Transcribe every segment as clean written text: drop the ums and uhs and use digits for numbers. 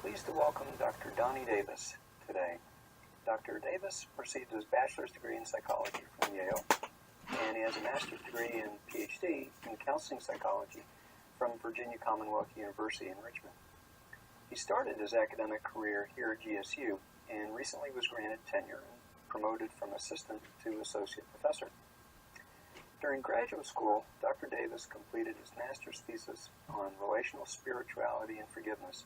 pleased to welcome Dr. Donnie Davis today. Dr. Davis received his bachelor's degree in psychology from Yale, and he has a master's degree and PhD in counseling psychology from Virginia Commonwealth University in Richmond. He started his academic career here at GSU and recently was granted tenure and promoted from assistant to associate professor. During graduate school, Dr. Davis completed his master's thesis on relational spirituality and forgiveness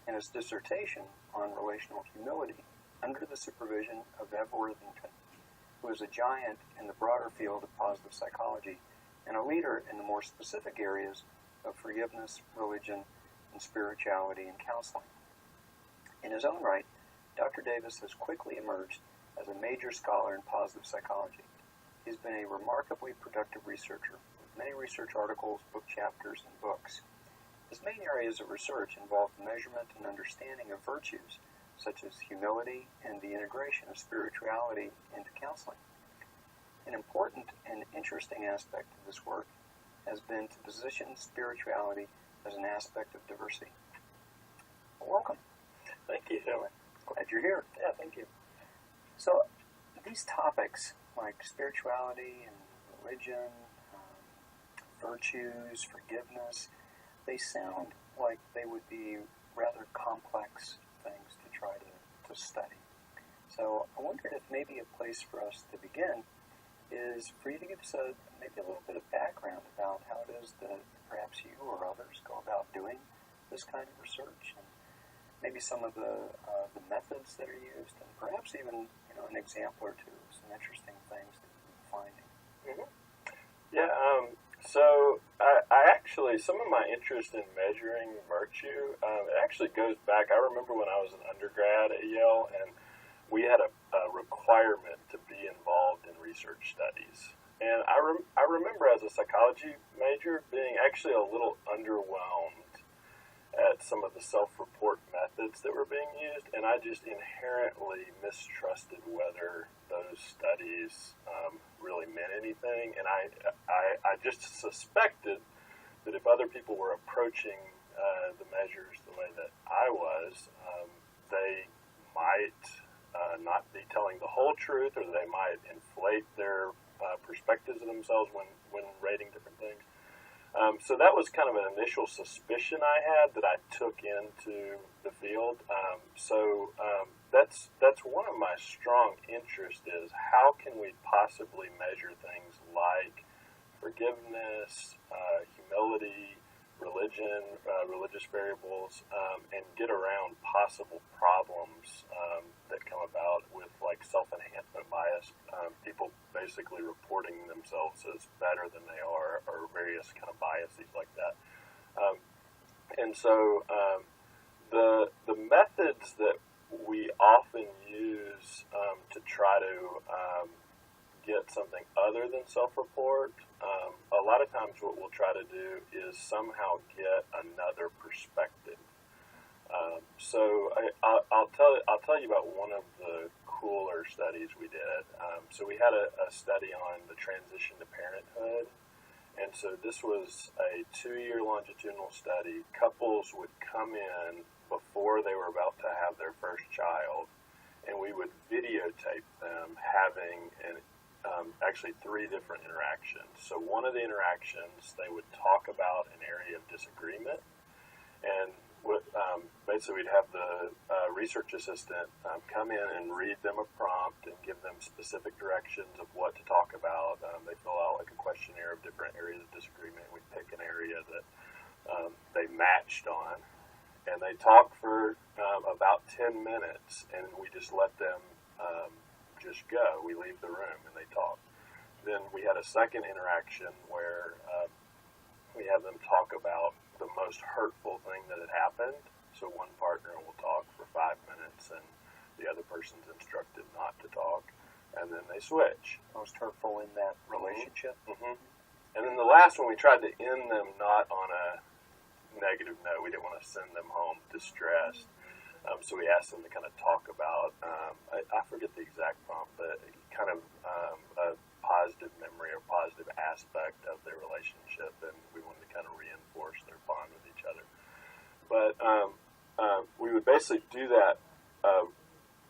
and his dissertation on relational humility under the supervision of Ev Worthington, who is a giant in the broader field of positive psychology and a leader in the more specific areas of forgiveness, religion, and spirituality and counseling. In his own right, Dr. Davis has quickly emerged as a major scholar in positive psychology. He's been a remarkably productive researcher with many research articles, book chapters, and books. His main areas of research involve measurement and understanding of virtues, such as humility and the integration of spirituality into counseling. An important and interesting aspect of this work has been to position spirituality as an aspect of diversity. Welcome. Thank you, Helen. Glad you're here. Yeah, thank you. So, these topics like spirituality and religion, virtues, forgiveness, they sound like they would be rather complex things to try to study. So I wondered if maybe a place for us to begin is for you to give us maybe a little bit of background about how it is that perhaps you or others go about doing this kind of research, and maybe some of the methods that are used, and perhaps even an example or two of some interesting things that you've been finding. Mm-hmm. Yeah, so I actually, some of my interest in measuring virtue, it actually goes back. I remember when I was an undergrad at Yale, and we had a requirement to be involved in research studies. And I remember as a psychology major being actually a little underwhelmed at some of the self-report methods that were being used, and I just inherently mistrusted whether those studies really meant anything, and I just suspected that if other people were approaching the measures the way that I was, they might not be telling the whole truth, or they might inflate their perspectives of themselves when rating different things. So that was kind of an initial suspicion I had that I took into the field. That's one of my strong interests is how can we possibly measure things like forgiveness, humility, religion, religious variables, and get around possible problems that come about with like self-enhancement bias, people basically reporting themselves as better than they are, or various kind of biases like that. And so the methods that we often use to try to get something other than self-report, a lot of times what we'll try to do is somehow get another perspective. I'll tell you about one of the cooler studies we did. So we had a study on the transition to parenthood, and so this was a 2-year longitudinal study. Couples would come in before they were about to have their first child, and we would videotape them having actually 3 different interactions. So one of the interactions, they would talk about an area of disagreement, and basically we'd have the research assistant come in and read them a prompt and give them specific directions of what to talk about. They fill out like a questionnaire of different areas of disagreement. We'd pick an area that they matched on, and they talk for about 10 minutes, and we just let them just go. We leave the room and they talk. Then we had a second interaction where we have them talk about the most hurtful thing that had happened. So one partner will talk for 5 minutes and the other person's instructed not to talk, and then they switch. Most hurtful in that relationship. Mm-hmm. And then the last one, we tried to end them not on a negative note. We didn't want to send them home distressed. So we asked them to kind of talk about, I forget the exact prompt, but kind of a positive memory or positive aspect of their relationship, and we wanted to kind of reinforce their bond with each other. But we we would basically do that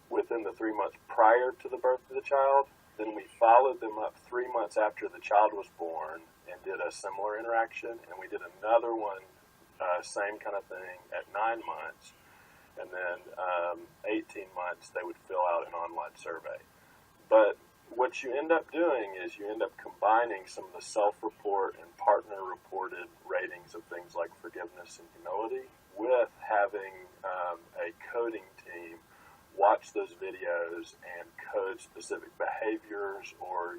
within the 3 months prior to the birth of the child. Then we followed them up 3 months after the child was born and did a similar interaction. And we did another one, same kind of thing, at 9 months. And then 18 months, they would fill out an online survey. But what you end up doing is you end up combining some of the self-report and partner-reported ratings of things like forgiveness and humility with having a coding team watch those videos and code specific behaviors, or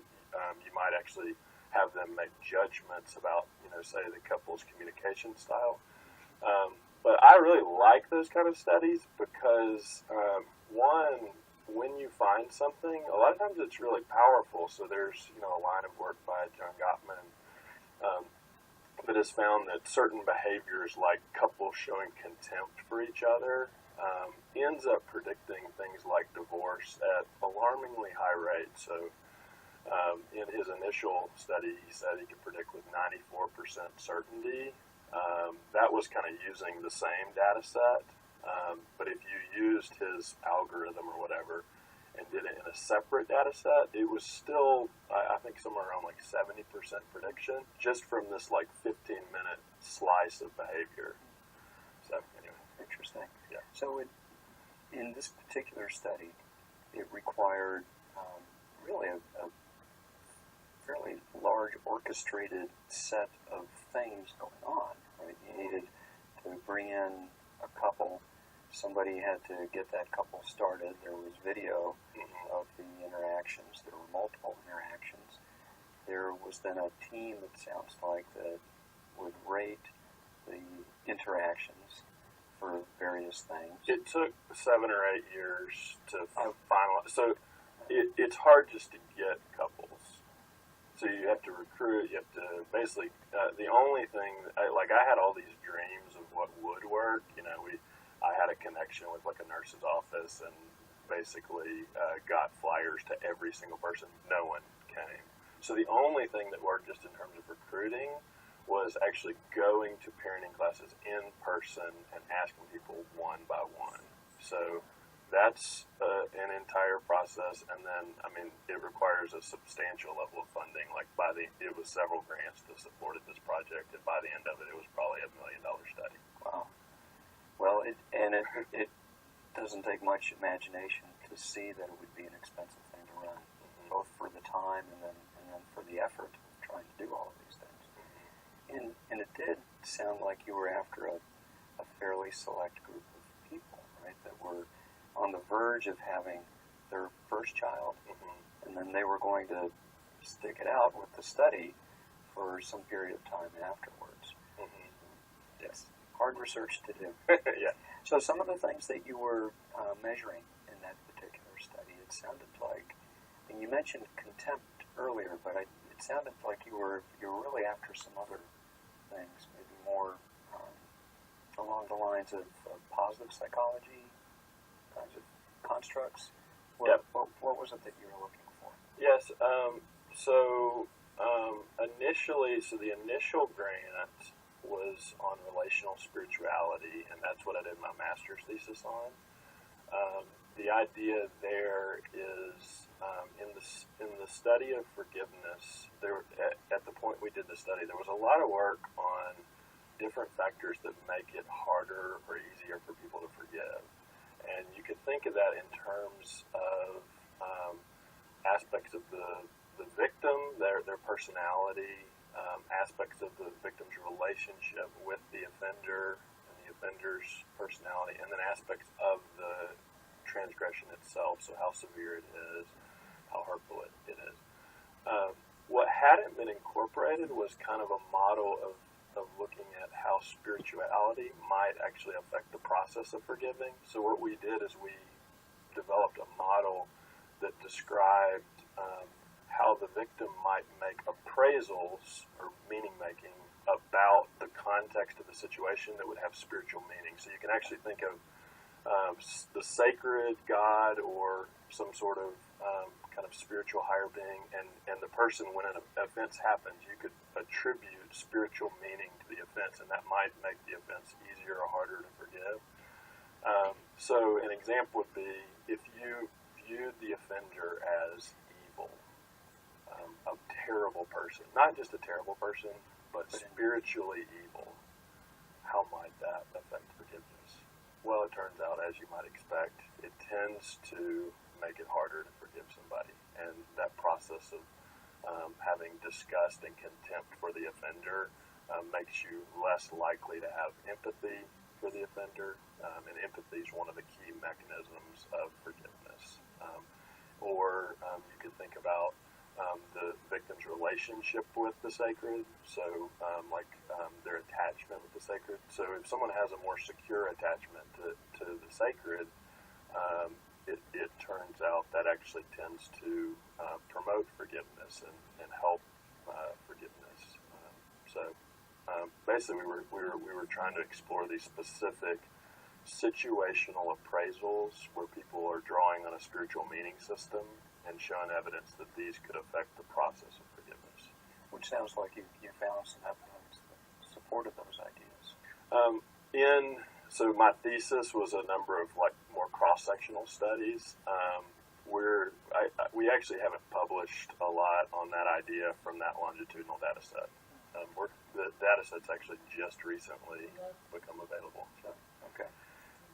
you might actually have them make judgments about, say the couple's communication style. But I really like those kind of studies because, one, when you find something, a lot of times it's really powerful. So there's, a line of work by John Gottman that has found that certain behaviors, like couples showing contempt for each other, ends up predicting things like divorce at alarmingly high rates. So in his initial study, he said he could predict with 94% certainty. That was kind of using the same data set, but if you used his algorithm or whatever and did it in a separate data set, it was still, I think, somewhere around like 70% prediction, just from this like 15-minute slice of behavior. So anyway. Interesting. Yeah. So in this particular study, it required really a fairly large orchestrated set of things going on. Right? You needed to bring in a couple. Somebody had to get that couple started. There was video of the interactions. There were multiple interactions. There was then a team, it sounds like, that would rate the interactions for various things. It took 7 or 8 years to finalize. So it's hard just to get couples. So you have to recruit. You have to basically. The only thing, I had all these dreams of what would work. I had a connection with like a nurse's office and basically got flyers to every single person. No one came. So the only thing that worked just in terms of recruiting was actually going to parenting classes in person and asking people one by one. So that's an entire process, and then, it requires a substantial level of funding. Like it was several grants that supported this project, and by the end of it, it was probably $1 million study. Wow. Well, it doesn't take much imagination to see that it would be an expensive thing to run, both for the time and then for the effort of trying to do all of these things. And it did sound like you were after a fairly select group of people, right, that were on the verge of having their first child, and then they were going to stick it out with the study for some period of time afterwards. Yes. Hard research to do. Yeah. So some of the things that you were measuring in that particular study, it sounded like, and you mentioned contempt earlier, but it sounded like you were really after some other things, maybe more along the lines of positive psychology, kinds of constructs. What was it that you were looking for? Yes. Initially, the initial grant was on relational spirituality, and that's what I did my master's thesis on. The idea there is in the study of forgiveness. At the point we did the study, there was a lot of work on different factors that make it harder or easier for people to forgive, and you could think of that in terms of aspects of the victim, their personality, aspects of the victim's relationship with the offender and the offender's personality, and then aspects of the transgression itself, so how severe it is, how hurtful it is. What hadn't been incorporated was kind of a model of looking at how spirituality might actually affect the process of forgiving. So what we did is we developed a model that described how the victim might make appraisals or meaning making about the context of the situation that would have spiritual meaning. So you can actually think of the sacred God or some sort of kind of spiritual higher being, and the person, when an offense happens, you could attribute spiritual meaning to the offense, and that might make the offense easier or harder to forgive. example would be if you viewed the offender as evil, a terrible person, not just a terrible person, but spiritually evil, how might that affect forgiveness? Well, it turns out, as you might expect, it tends to make it harder to forgive somebody. And that process of having disgust and contempt for the offender makes you less likely to have empathy for the offender. And empathy is one of the key mechanisms of forgiveness. Or you could think about the victim's relationship with the sacred, so their attachment with the sacred. So if someone has a more secure attachment to the sacred, it turns out that actually tends to promote forgiveness and help forgiveness. Basically, we were trying to explore these specific situational appraisals where people are drawing on a spiritual meaning system and showing evidence that these could affect the process of forgiveness. Which sounds like you found some evidence that supported those ideas. So my thesis was a number of more cross-sectional studies. We actually haven't published a lot on that idea from that longitudinal data set. The data set's actually just recently become available. So. Okay.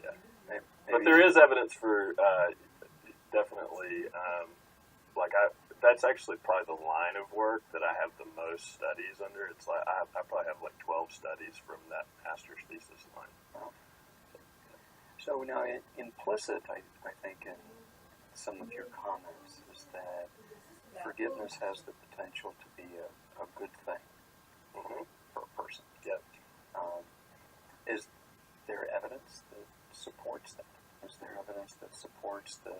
Yeah. Maybe but there is evidence for definitely, that's actually probably the line of work that I have the most studies under. It's like I probably have 12 studies from that master's thesis line. Wow. So now, implicit, I think, in some of your comments is that forgiveness has the potential to be a good thing for a person. Yeah. Is there evidence that supports that? Is there evidence that supports the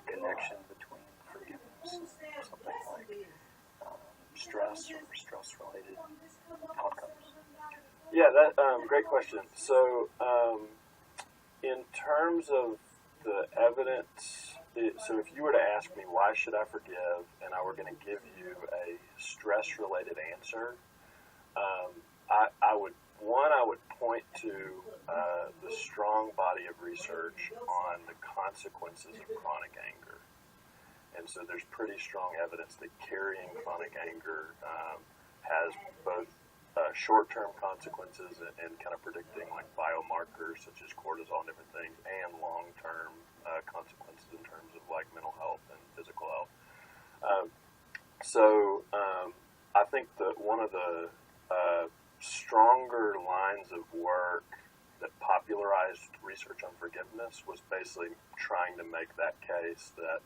connection between forgiveness and something like stress or stress-related outcomes? Yeah, that great question. So, in terms of the evidence, so if you were to ask me why should I forgive, and I were going to give you a stress-related answer, I would point to the strong body of research on the consequences of chronic anger. And so there's pretty strong evidence that carrying chronic anger has both short-term consequences and kind of predicting biomarkers such as cortisol and different things, and long-term consequences in terms of mental health and physical health. I think that one of the stronger lines of work that popularized research on forgiveness was basically trying to make that case that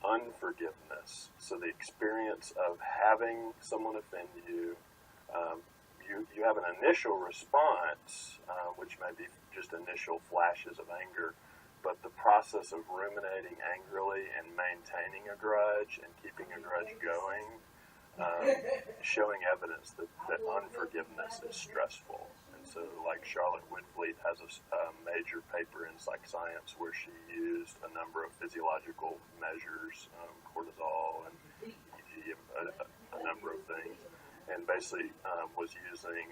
unforgiveness, so the experience of having someone offend you, you have an initial response, which may be just initial flashes of anger, but the process of ruminating angrily and maintaining a grudge and keeping a grudge going, showing evidence that unforgiveness is stressful. And so, Charlotte Whitfleet has a major paper in Psych Science where she used a number of physiological measures, cortisol and EEG, a number of things, and basically was using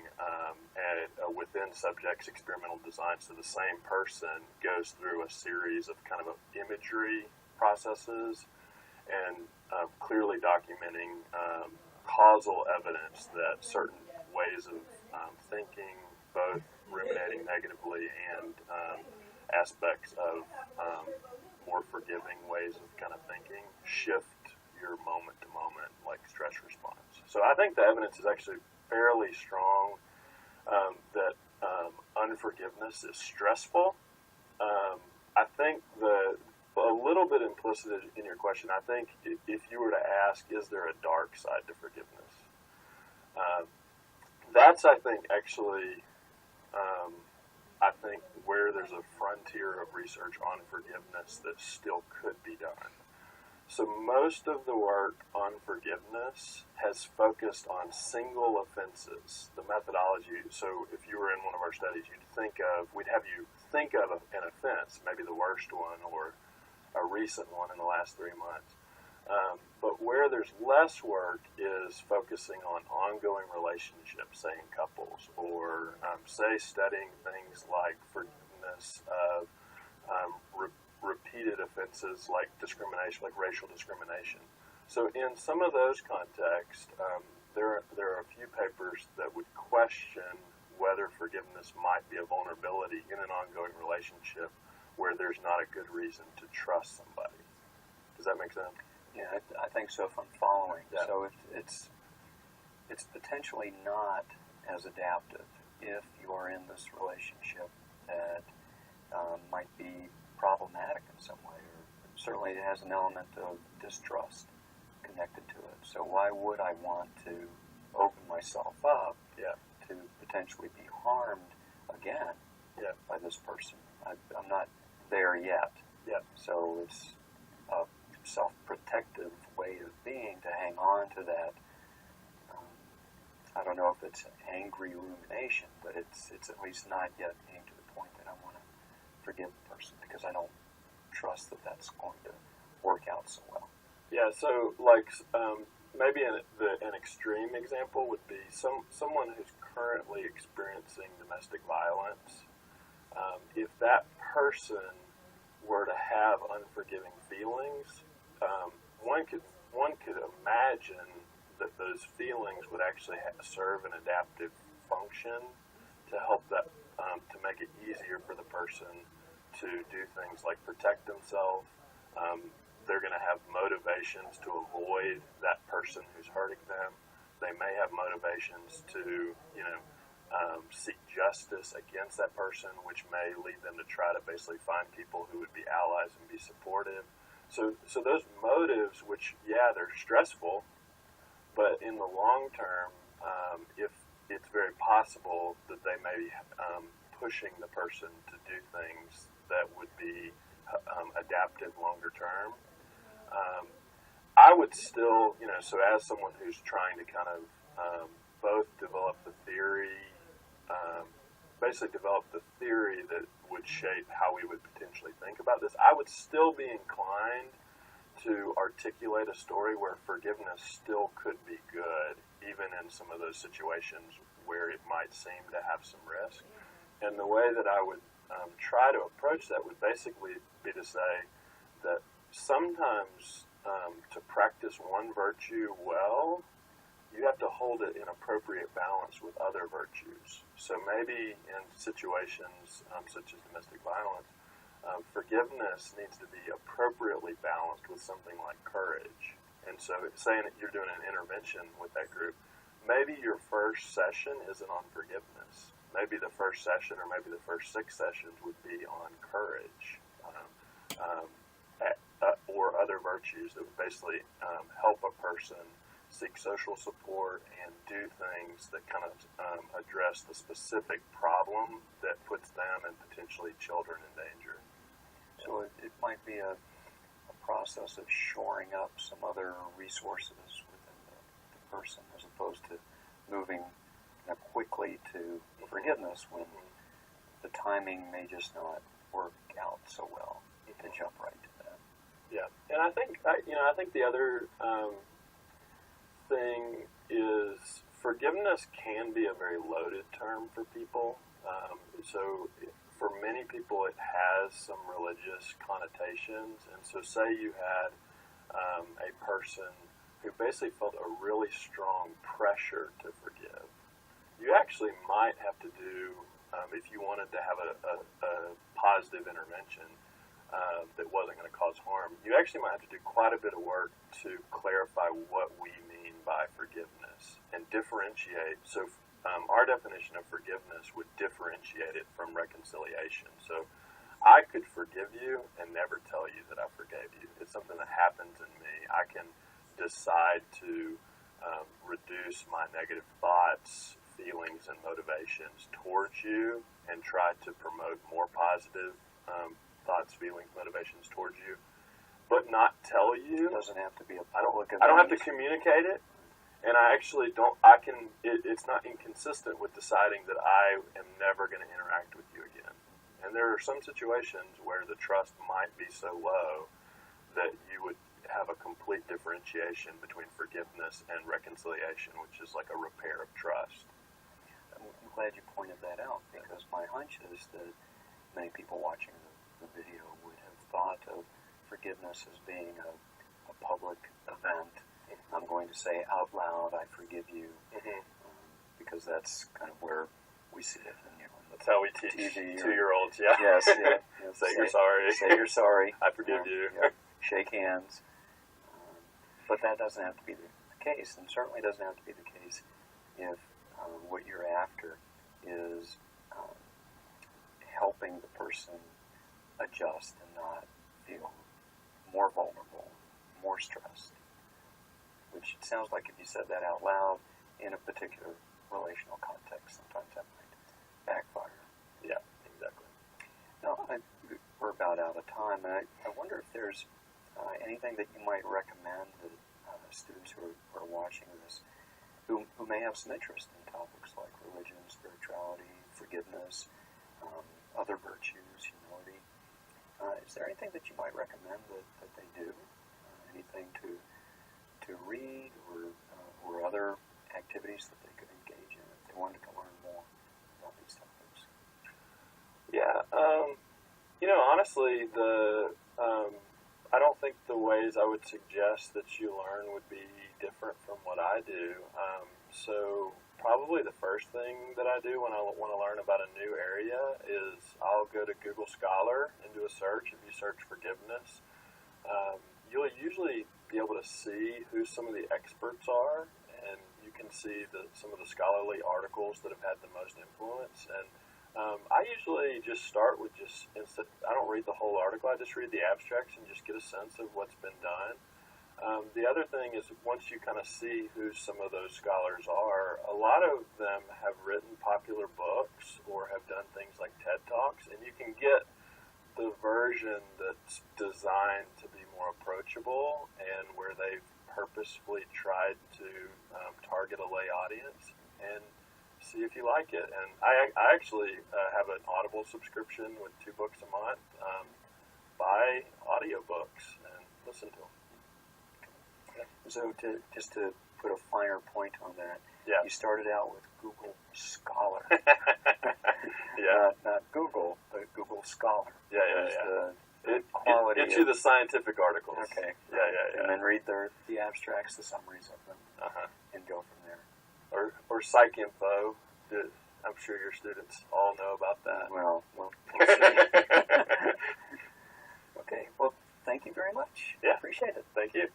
within subjects experimental design. So the same person goes through a series of kind of imagery processes and clearly documenting causal evidence that certain ways of thinking, both ruminating negatively and aspects of more forgiving ways of kind of thinking, shift your moment-to-moment stress response. So I think the evidence is actually fairly strong that unforgiveness is stressful. I think a little bit implicit in your question, I think if you were to ask, is there a dark side to forgiveness? That's, I think, actually, I think where there's a frontier of research on forgiveness that still could be done. So most of the work on forgiveness has focused on single offenses, the methodology. So if you were in one of our studies, we'd have you think of an offense, maybe the worst one or a recent one in the last 3 months. But where there's less work is focusing on ongoing relationships, say in couples, or say studying things like forgiveness of repeated offenses like discrimination, like racial discrimination. So in some of those contexts, there are a few papers that would question whether forgiveness might be a vulnerability in an ongoing relationship where there's not a good reason to trust somebody. Does that make sense? Yeah, I think so. If I'm following, Yeah. so it's potentially not as adaptive if you are in this relationship that might be problematic in some way, or certainly it has an element of distrust connected to it. So why would I want to open myself up Yeah. to potentially be harmed again Yeah. by this person? I'm not there yet. Yeah. So it's a self-protective way of being to hang on to that. I don't know if it's angry rumination, but it's at least not yet getting to the point that I want to forgive the person because I don't trust that that's going to work out so well. Yeah, so like maybe an extreme example would be someone who's currently experiencing domestic violence. If that person were to have unforgiving feelings, one could imagine that those feelings would actually serve an adaptive function to help that to make it easier for the person to do things like protect themselves. They're going to have motivations to avoid that person who's hurting them. They may have motivations to, seek justice against that person, which may lead them to try to basically find people who would be allies and be supportive. So those motives, which, yeah, they're stressful, but in the long term, if it's very possible that they may be pushing the person to do things that would be adaptive longer term. I would still, so as someone who's trying to kind of both develop the theory, basically develop the theory that would shape how we would potentially think about this, I would still be inclined to articulate a story where forgiveness still could be good, even in some of those situations where it might seem to have some risk. And the way that I would try to approach that would basically be to say that sometimes to practice one virtue well, you have to hold it in appropriate balance with other virtues. So maybe in situations such as domestic violence, forgiveness needs to be appropriately balanced with something like courage. And so saying that you're doing an intervention with that group, maybe your first session isn't on forgiveness. Maybe the first session or maybe the first 6 sessions would be on courage or other virtues that would basically help a person seek social support and do things that kind of address the specific problem that puts them and potentially children in danger. So it might be a process of shoring up some other resources within the person as opposed to moving quickly to forgiveness when the timing may just not work out so well to jump right to that. Yeah, and I think the other thing is forgiveness can be a very loaded term for people. So for many people, it has some religious connotations. And so say you had a person who basically felt a really strong pressure to forgive. You actually might have to do, if you wanted to have a positive intervention that wasn't going to cause harm, you actually might have to do quite a bit of work to clarify what we mean by forgiveness and differentiate. So our definition of forgiveness would differentiate it from reconciliation. So I could forgive you and never tell you that I forgave you. It's something that happens in me. I can decide to reduce my negative thoughts, feelings, and motivations towards you and try to promote more positive thoughts, feelings, motivations towards you, but not tell you. It doesn't have to be a public event. I don't have to communicate it. And I actually don't, it's not inconsistent with deciding that I am never going to interact with you again. And there are some situations where the trust might be so low that you would have a complete differentiation between forgiveness and reconciliation, which is like a repair of trust. I'm glad you pointed that out because my hunch is that many people watching the the video would have thought of forgiveness as being a public event. I'm going to say out loud, I forgive you, because that's kind of where we see it. And, that's how we teach TV 2-year-olds, yeah. Yes, yeah. Say you're sorry. Say you're sorry. I forgive you. Yeah. Shake hands. But that doesn't have to be the case, and certainly doesn't have to be the case if what you're after is helping the person adjust and not feel more vulnerable, more stressed. Which it sounds like if you said that out loud in a particular relational context, sometimes that might backfire. Yeah, exactly. Now, we're about out of time, and I wonder if there's anything that you might recommend that students who are watching this, who may have some interest in topics like religion, spirituality, forgiveness, other virtues, humility. Is there anything that you might recommend that they do? Anything to read or other activities that they could engage in if they wanted to learn more about these topics? Yeah, honestly, I don't think the ways I would suggest that you learn would be different from what I do. So probably the first thing that I do when I want to learn about a new area is I'll go to Google Scholar and do a search. If you search forgiveness, you'll usually be able to see who some of the experts are, and you can see some of the scholarly articles that have had the most influence. And I usually just start with I don't read the whole article, I just read the abstracts and just get a sense of what's been done. The other thing is once you kind of see who some of those scholars are, a lot of them have written popular books or have done things like TED Talks, and you can get the version that's designed to be more approachable and where they've purposefully tried to target a lay audience and see if you like it. And I actually have an Audible subscription with 2 books a month. Buy audiobooks and listen to them. Yeah. So just to put a finer point on that, yeah. You started out with Google Scholar. Yeah. Not Google, but Google Scholar. Yeah. The quality Get you the scientific articles. Okay. Yeah. And then read the abstracts, the summaries of them, and go from there. Or PsycInfo. I'm sure your students all know about that. Well, we'll see. Okay. Well, thank you very much. Yeah. Appreciate it. Thank you.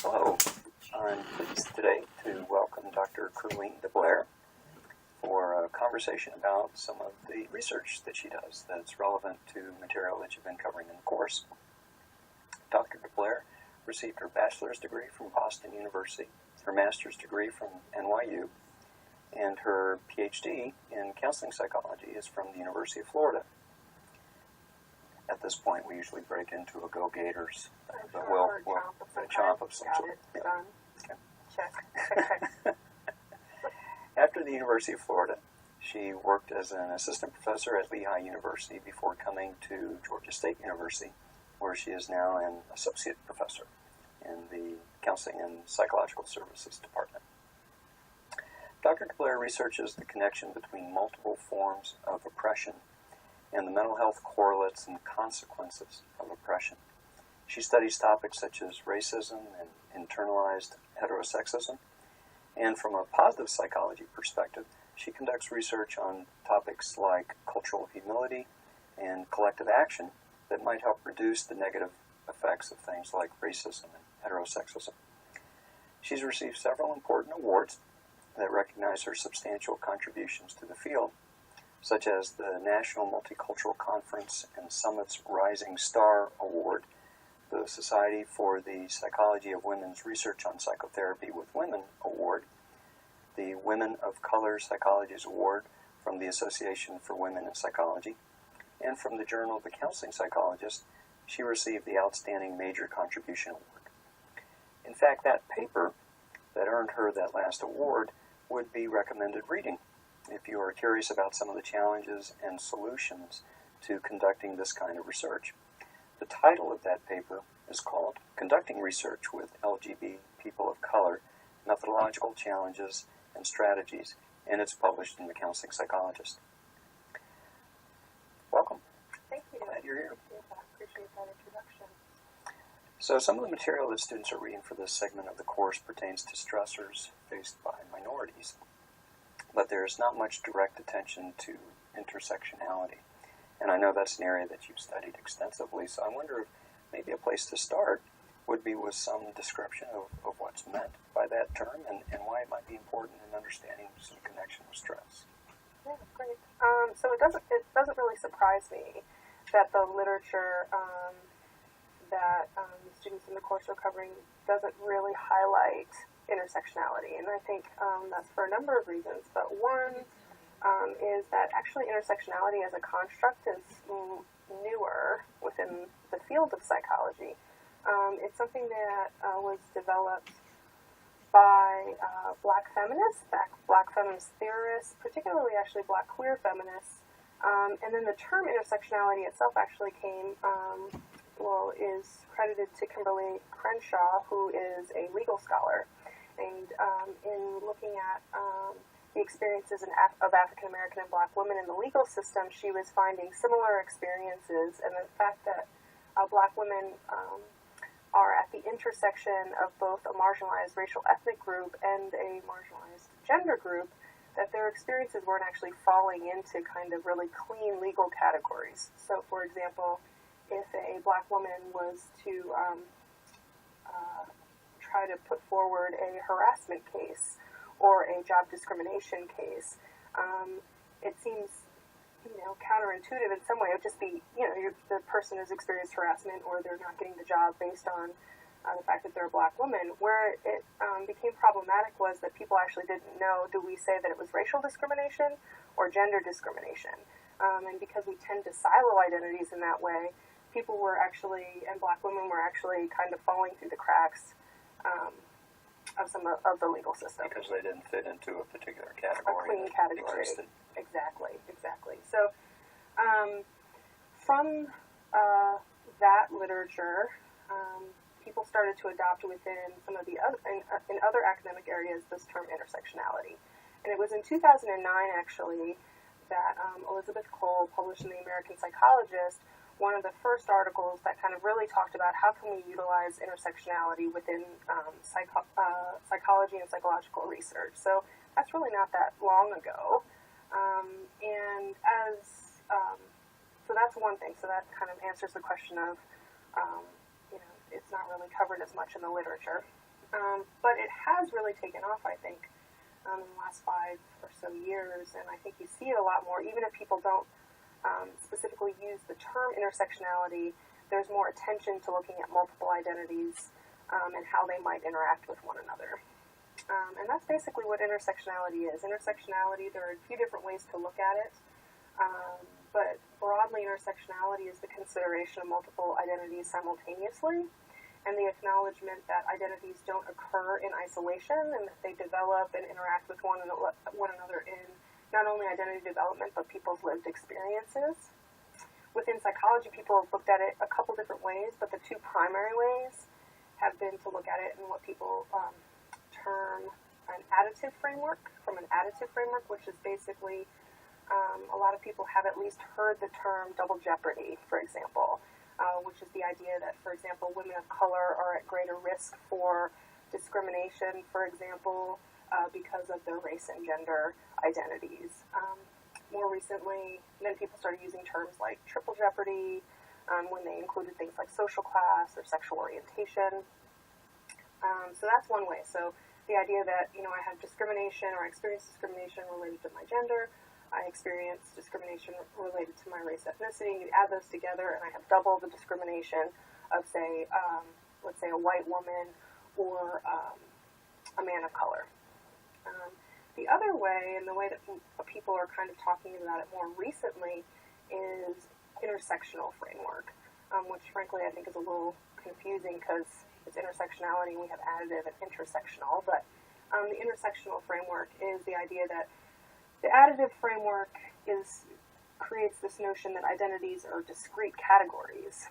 Hello. I'm pleased today to welcome Dr. Kerline DeBlair for a conversation about some of the research that she does that's relevant to material that you've been covering in the course. Dr. DeBlair received her bachelor's degree from Boston University, her master's degree from NYU, and her PhD in counseling psychology is from the University of Florida. At this point, we usually break into a Go Gators, but we'll a chomp of some sort. Got it. Done. Okay. Check. After the University of Florida, she worked as an assistant professor at Lehigh University before coming to Georgia State University, where she is now an associate professor in the Counseling and Psychological Services Department. Dr. DeBlair researches the connection between multiple forms of oppression and the mental health correlates and consequences of oppression. She studies topics such as racism and internalized heterosexism, and from a positive psychology perspective, she conducts research on topics like cultural humility and collective action that might help reduce the negative effects of things like racism and heterosexism. She's received several important awards that recognize her substantial contributions to the field, such as the National Multicultural Conference and Summit's Rising Star Award, the Society for the Psychology of Women's Research on Psychotherapy with Women Award, the Women of Color Psychologies Award from the Association for Women in Psychology, and from the Journal of the Counseling Psychologist, she received the Outstanding Major Contribution Award. In fact, that paper that earned her that last award would be recommended reading if you are curious about some of the challenges and solutions to conducting this kind of research. The title of that paper is called Conducting Research with LGBT People of Color, Methodological Challenges and Strategies, and it's published in the Counseling Psychologist. Welcome. Thank you. Glad you're here. Appreciate that introduction. So some of the material that students are reading for this segment of the course pertains to stressors faced by minorities, but there's not much direct attention to intersectionality. And I know that's an area that you've studied extensively, so I wonder if maybe a place to start would be with some description of what's meant by that term and why it might be important in understanding some connection with stress. Yeah, great. So it doesn't really surprise me that the literature that the students in the course are covering doesn't really highlight intersectionality, and I think that's for a number of reasons. But one is that actually intersectionality as a construct is newer within the field of psychology. It's something that was developed by black feminists, black feminist theorists, particularly actually black queer feminists. And then the term intersectionality itself actually is credited to Kimberly Crenshaw, who is a legal scholar. And in looking at the experiences of African American and black women in the legal system, she was finding similar experiences, and the fact that black women are at the intersection of both a marginalized racial ethnic group and a marginalized gender group, that their experiences weren't actually falling into kind of really clean legal categories. So, for example, if a black woman was to try to put forward a harassment case or a job discrimination case, it seems, counterintuitive in some way. It would just be, the person has experienced harassment or they're not getting the job based on the fact that they're a black woman. Where it became problematic was that people actually didn't know, do we say that it was racial discrimination or gender discrimination? And because we tend to silo identities in that way, people were actually, and black women were actually kind of falling through the cracks of some of the legal system. Because they didn't fit into a particular category. A clean category. Existed. Exactly. So, from that literature, people started to adopt within some of the other, in other academic areas, this term intersectionality. And it was in 2009, actually, that Elizabeth Cole published in the American Psychologist one of the first articles that kind of really talked about how can we utilize intersectionality within psychology and psychological research. So that's really not that long ago. So that's one thing. So that kind of answers the question of, it's not really covered as much in the literature. But it has really taken off, I think, in the last 5 or so years. And I think you see it a lot more, even if people don't specifically use the term intersectionality, there's more attention to looking at multiple identities and how they might interact with one another. And that's basically what intersectionality is. Intersectionality, there are a few different ways to look at it, but broadly intersectionality is the consideration of multiple identities simultaneously and the acknowledgement that identities don't occur in isolation and that they develop and interact with one another in not only identity development, but people's lived experiences. Within psychology, people have looked at it a couple different ways, but the two primary ways have been to look at it in what people term an additive framework, which is basically, a lot of people have at least heard the term double jeopardy, for example, which is the idea that, for example, women of color are at greater risk for discrimination, for example, because of their race and gender identities. More recently, then people started using terms like triple jeopardy when they included things like social class or sexual orientation. So that's one way. So the idea that, I have discrimination or I experience discrimination related to my gender, I experience discrimination related to my race, ethnicity, and you add those together and I have double the discrimination of, say, let's say a white woman or a man of color. The other way, and the way that people are kind of talking about it more recently, is intersectional framework, which frankly I think is a little confusing because it's intersectionality and we have additive and intersectional, but the intersectional framework is the idea that the additive framework creates this notion that identities are discrete categories.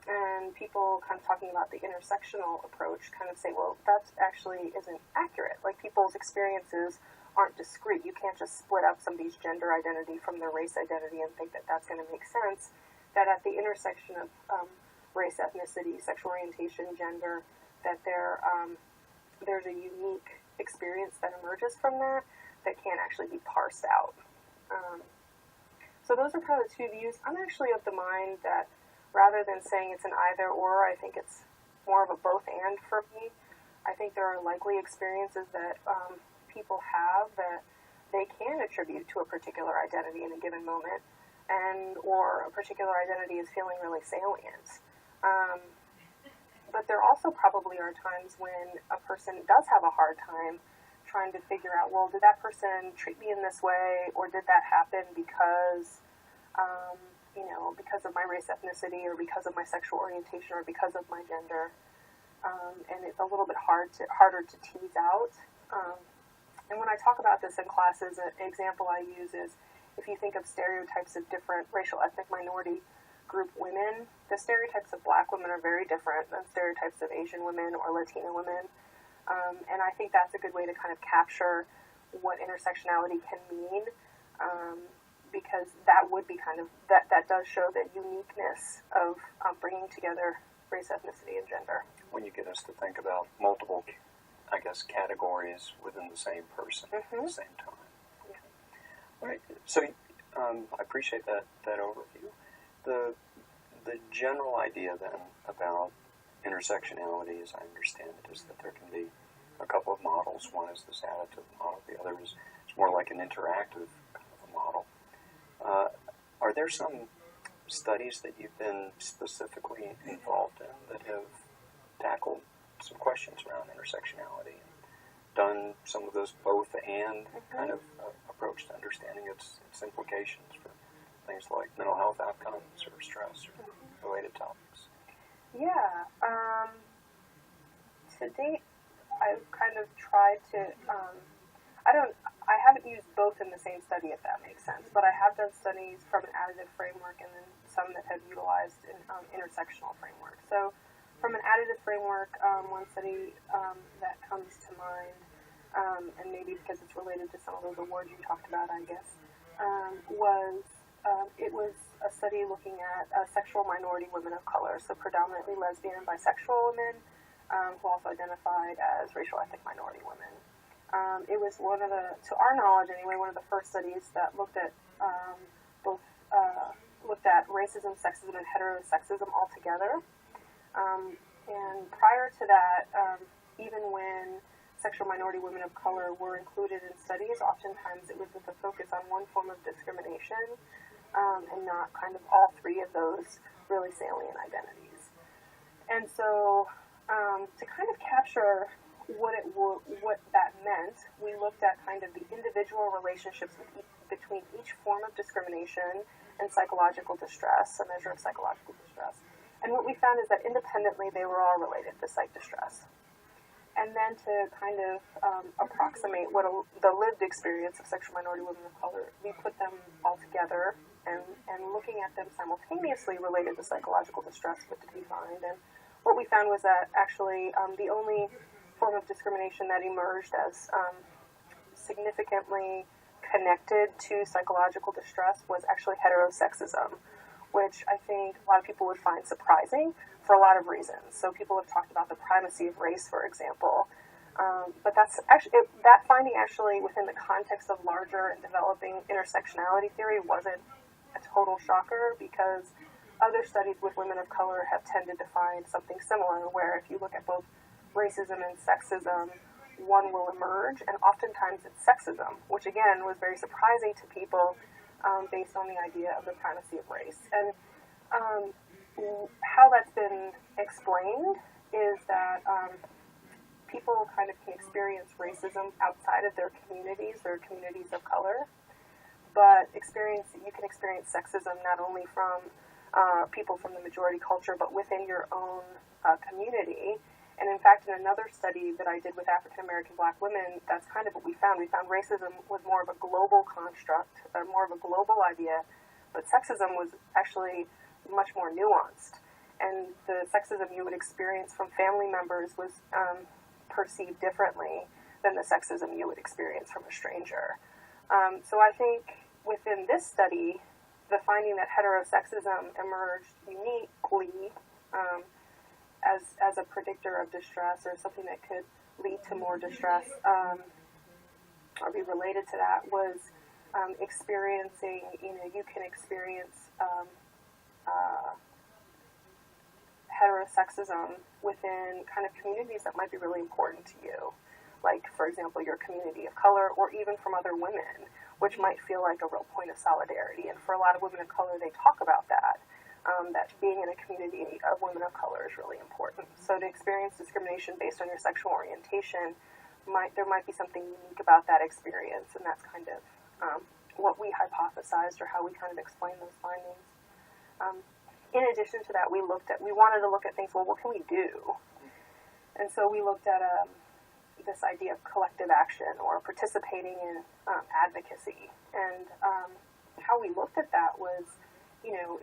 And people kind of talking about the intersectional approach kind of say, well, that actually isn't accurate. Like, people's experiences aren't discrete. You can't just split up somebody's gender identity from their race identity and think that that's going to make sense. That at the intersection of race, ethnicity, sexual orientation, gender, that there's a unique experience that emerges from that can't actually be parsed out. So those are kind of the two views. I'm actually of the mind that rather than saying it's an either or, I think it's more of a both and for me. I think there are likely experiences that people have that they can attribute to a particular identity in a given moment, or a particular identity is feeling really salient. But there also probably are times when a person does have a hard time trying to figure out, well, did that person treat me in this way, or did that happen because because of my race, ethnicity, or because of my sexual orientation, or because of my gender, and it's a little bit harder to tease out. And when I talk about this in classes, an example I use is if you think of stereotypes of different racial, ethnic, minority group women, the stereotypes of black women are very different than stereotypes of Asian women or Latina women. And I think that's a good way to kind of capture what intersectionality can mean, because that would be kind of, that does show the uniqueness of bringing together race, ethnicity, and gender. When you get us to think about multiple, I guess, categories within the same person at the same time. Yeah. All right. So I appreciate that overview. The general idea then about intersectionality, as I understand it, is that there can be a couple of models. One is this additive model. The other is more like an interactive kind of a model. Are there some studies that you've been specifically involved in that have tackled some questions around intersectionality and done some of those both and kind of approach to understanding its implications for things like mental health outcomes or stress or related topics? Yeah. To date, I've kind of tried to, I haven't used both in the same study, if that makes sense, but I have done studies from an additive framework and then some that have utilized an intersectional framework. So from an additive framework, one study that comes to mind, and maybe because it's related to some of those awards you talked about, I guess, it was a study looking at sexual minority women of color, so predominantly lesbian and bisexual women who also identified as racial ethnic minority women. It was one of the, to our knowledge anyway, one of the first studies that looked at looked at racism, sexism, and heterosexism all together. And prior to that, even when sexual minority women of color were included in studies, oftentimes it was with a focus on one form of discrimination and not kind of all three of those really salient identities. And so to kind of capture what that meant, we looked at kind of the individual relationships between each form of discrimination and psychological distress, a measure of psychological distress. And what we found is that independently they were all related to psych distress. And then to kind of approximate what the lived experience of sexual minority women of color, we put them all together and looking at them simultaneously related to psychological distress, what did we find? And what we found was that actually the only form of discrimination that emerged as significantly connected to psychological distress was actually heterosexism, which I think a lot of people would find surprising for a lot of reasons. So people have talked about the primacy of race, for example, but that's actually that finding actually within the context of larger and developing intersectionality theory wasn't a total shocker, because other studies with women of color have tended to find something similar, where if you look at both racism and sexism, one will emerge, and oftentimes it's sexism, which again was very surprising to people based on the idea of the primacy of race. And how that's been explained is that people kind of can experience racism outside of their communities of color, but you can experience sexism not only from people from the majority culture, but within your own community. And in fact, in another study that I did with African American Black women, that's kind of what we found. We found racism was more of a global construct, or more of a global idea, but sexism was actually much more nuanced. And the sexism you would experience from family members was perceived differently than the sexism you would experience from a stranger. So I think within this study, the finding that heterosexism emerged uniquely as a predictor of distress, or something that could lead to more distress, or be related to that, was experiencing, you can experience heterosexism within kind of communities that might be really important to you. Like, for example, your community of color, or even from other women, which might feel like a real point of solidarity. And for a lot of women of color, they talk about that, that being in a community of women of color is really important. So to experience discrimination based on your sexual orientation, there might be something unique about that experience, and that's kind of what we hypothesized, or how we kind of explained those findings. In addition to that, we wanted to look at things, well, what can we do? And so we looked at this idea of collective action, or participating in advocacy. And how we looked at that was,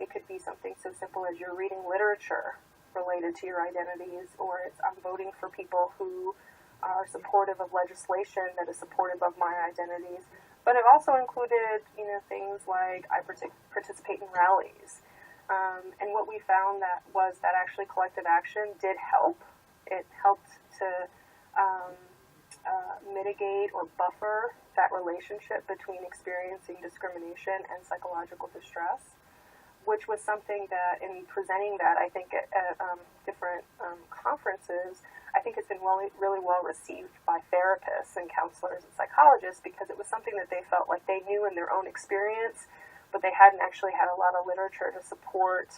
it could be something so simple as you're reading literature related to your identities, or it's I'm voting for people who are supportive of legislation that is supportive of my identities. But it also included, things like I participate in rallies. And what we found was that actually collective action did help. It helped to mitigate or buffer that relationship between experiencing discrimination and psychological distress, which was something that, in presenting that, I think at different conferences, I think it's been really well received by therapists and counselors and psychologists, because it was something that they felt like they knew in their own experience, but they hadn't actually had a lot of literature to support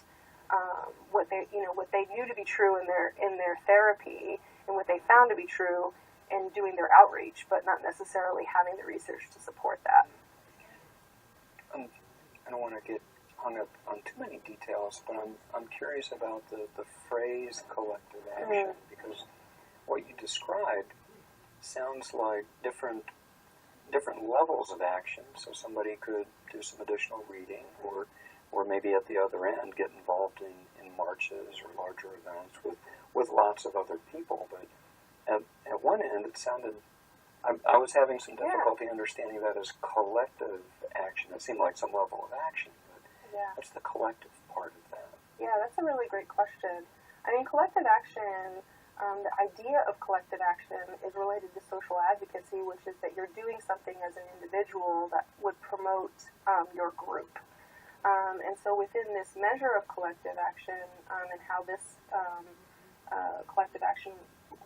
what they knew to be true in their therapy, and what they found to be true in doing their outreach, but not necessarily having the research to support that. I don't want to get hung up on too many details, but I'm curious about the phrase collective action, because what you described sounds like different levels of action. So somebody could do some additional reading, or maybe at the other end get involved in marches or larger events with lots of other people. But at one end, it sounded, I was having some difficulty understanding that as collective action. It seemed like some level of action, but what's the collective part of that? Yeah, that's a really great question. I mean, collective action, the idea of collective action is related to social advocacy, which is that you're doing something as an individual that would promote your group. And so within this measure of collective action, and how this collective action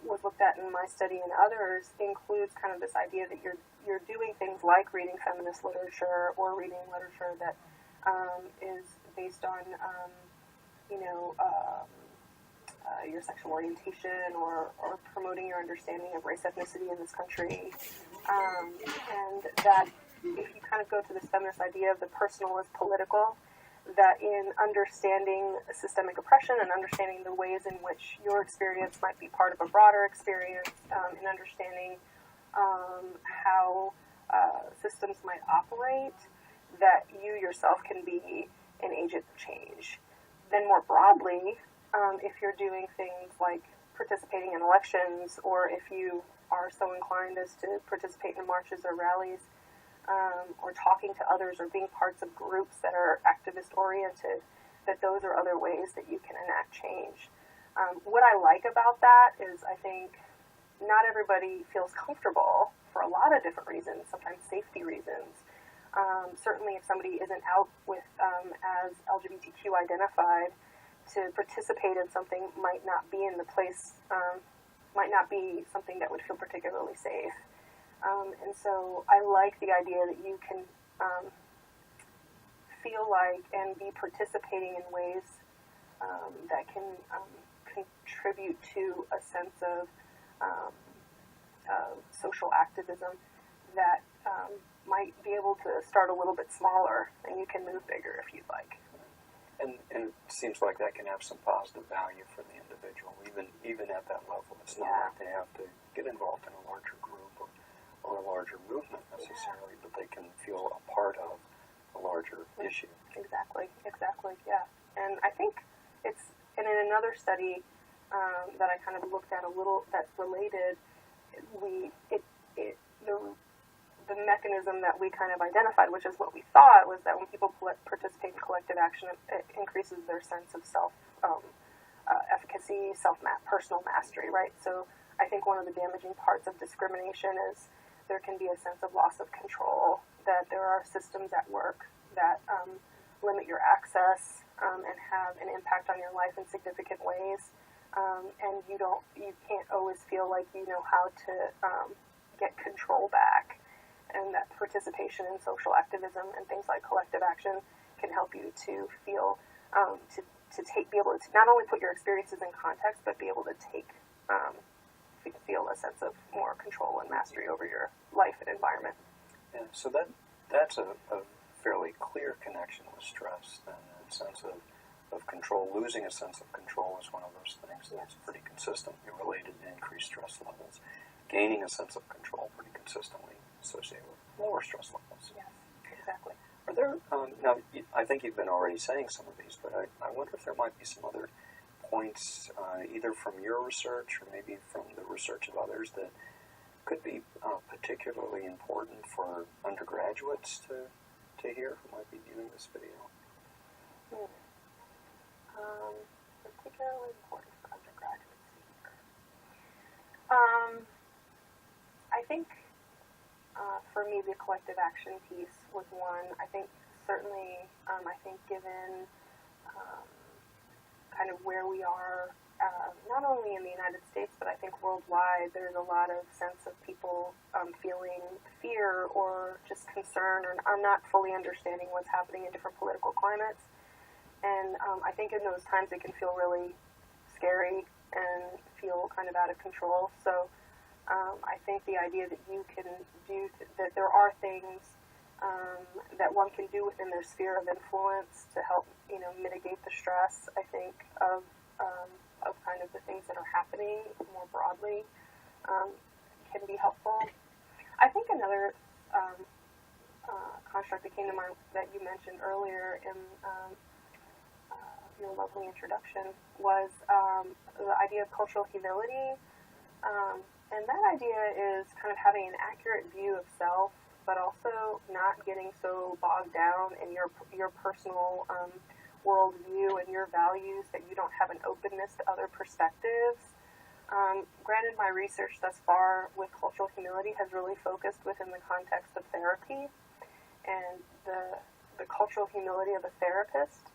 was looked at in my study and others, includes kind of this idea that you're doing things like reading feminist literature, or reading literature that is based on your sexual orientation, or promoting your understanding of race, ethnicity in this country. And that if you kind of go to this feminist idea of the personal as political, that in understanding systemic oppression and understanding the ways in which your experience might be part of a broader experience, in understanding how systems might operate, that you yourself can be an agent of change. Then more broadly, if you're doing things like participating in elections, or if you are so inclined as to participate in marches or rallies, or talking to others, or being parts of groups that are activist-oriented, that those are other ways that you can enact change. What I like about that is, I think not everybody feels comfortable for a lot of different reasons, sometimes safety reasons. Certainly if somebody isn't out with as LGBTQ identified, to participate in something might not be in the place, might not be something that would feel particularly safe. And so I like the idea that you can feel like and be participating in ways that can contribute to a sense of social activism that might be able to start a little bit smaller, and you can move bigger if you'd like. And it seems like that can have some positive value for the individual, even at that level. It's not like they have to get involved in a larger group or a larger movement necessarily, but they can feel a part of a larger issue. Exactly, yeah. And I think it's, and in another study that I kind of looked at a little that's related, the mechanism that we kind of identified, which is what we thought, was that when people participate in collective action, it increases their sense of self-efficacy, personal mastery, right? So I think one of the damaging parts of discrimination is there can be a sense of loss of control, that there are systems at work that limit your access and have an impact on your life in significant ways, and you can't always feel like you know how to get control back. And that participation in social activism and things like collective action can help you to feel, be able to not only put your experiences in context, but be able to feel a sense of more control and mastery over your life and environment. Yeah, so that's a fairly clear connection with stress, and a sense of control. Losing a sense of control is one of those things that's pretty consistently related to increased stress levels. Gaining a sense of control pretty consistently associated with lower stress levels. Yes, exactly. Are there, now, I think you've been already saying some of these, but I wonder if there might be some other points, either from your research or maybe from the research of others, that could be particularly important for undergraduates to hear who might be viewing this video. Particularly important for undergraduates to hear. I think for me, the collective action piece was one. I think certainly, given kind of where we are, not only in the United States, but I think worldwide, there's a lot of sense of people feeling fear or just concern or not fully understanding what's happening in different political climates. And I think in those times it can feel really scary and feel kind of out of control. So I think the idea that you can that there are things that one can do within their sphere of influence to help, mitigate the stress, I think, of kind of the things that are happening more broadly can be helpful. I think another construct that came to mind that you mentioned earlier in your lovely introduction was the idea of cultural humility. And that idea is kind of having an accurate view of self, but also not getting so bogged down in your personal worldview and your values that you don't have an openness to other perspectives. Granted, my research thus far with cultural humility has really focused within the context of therapy and the cultural humility of a therapist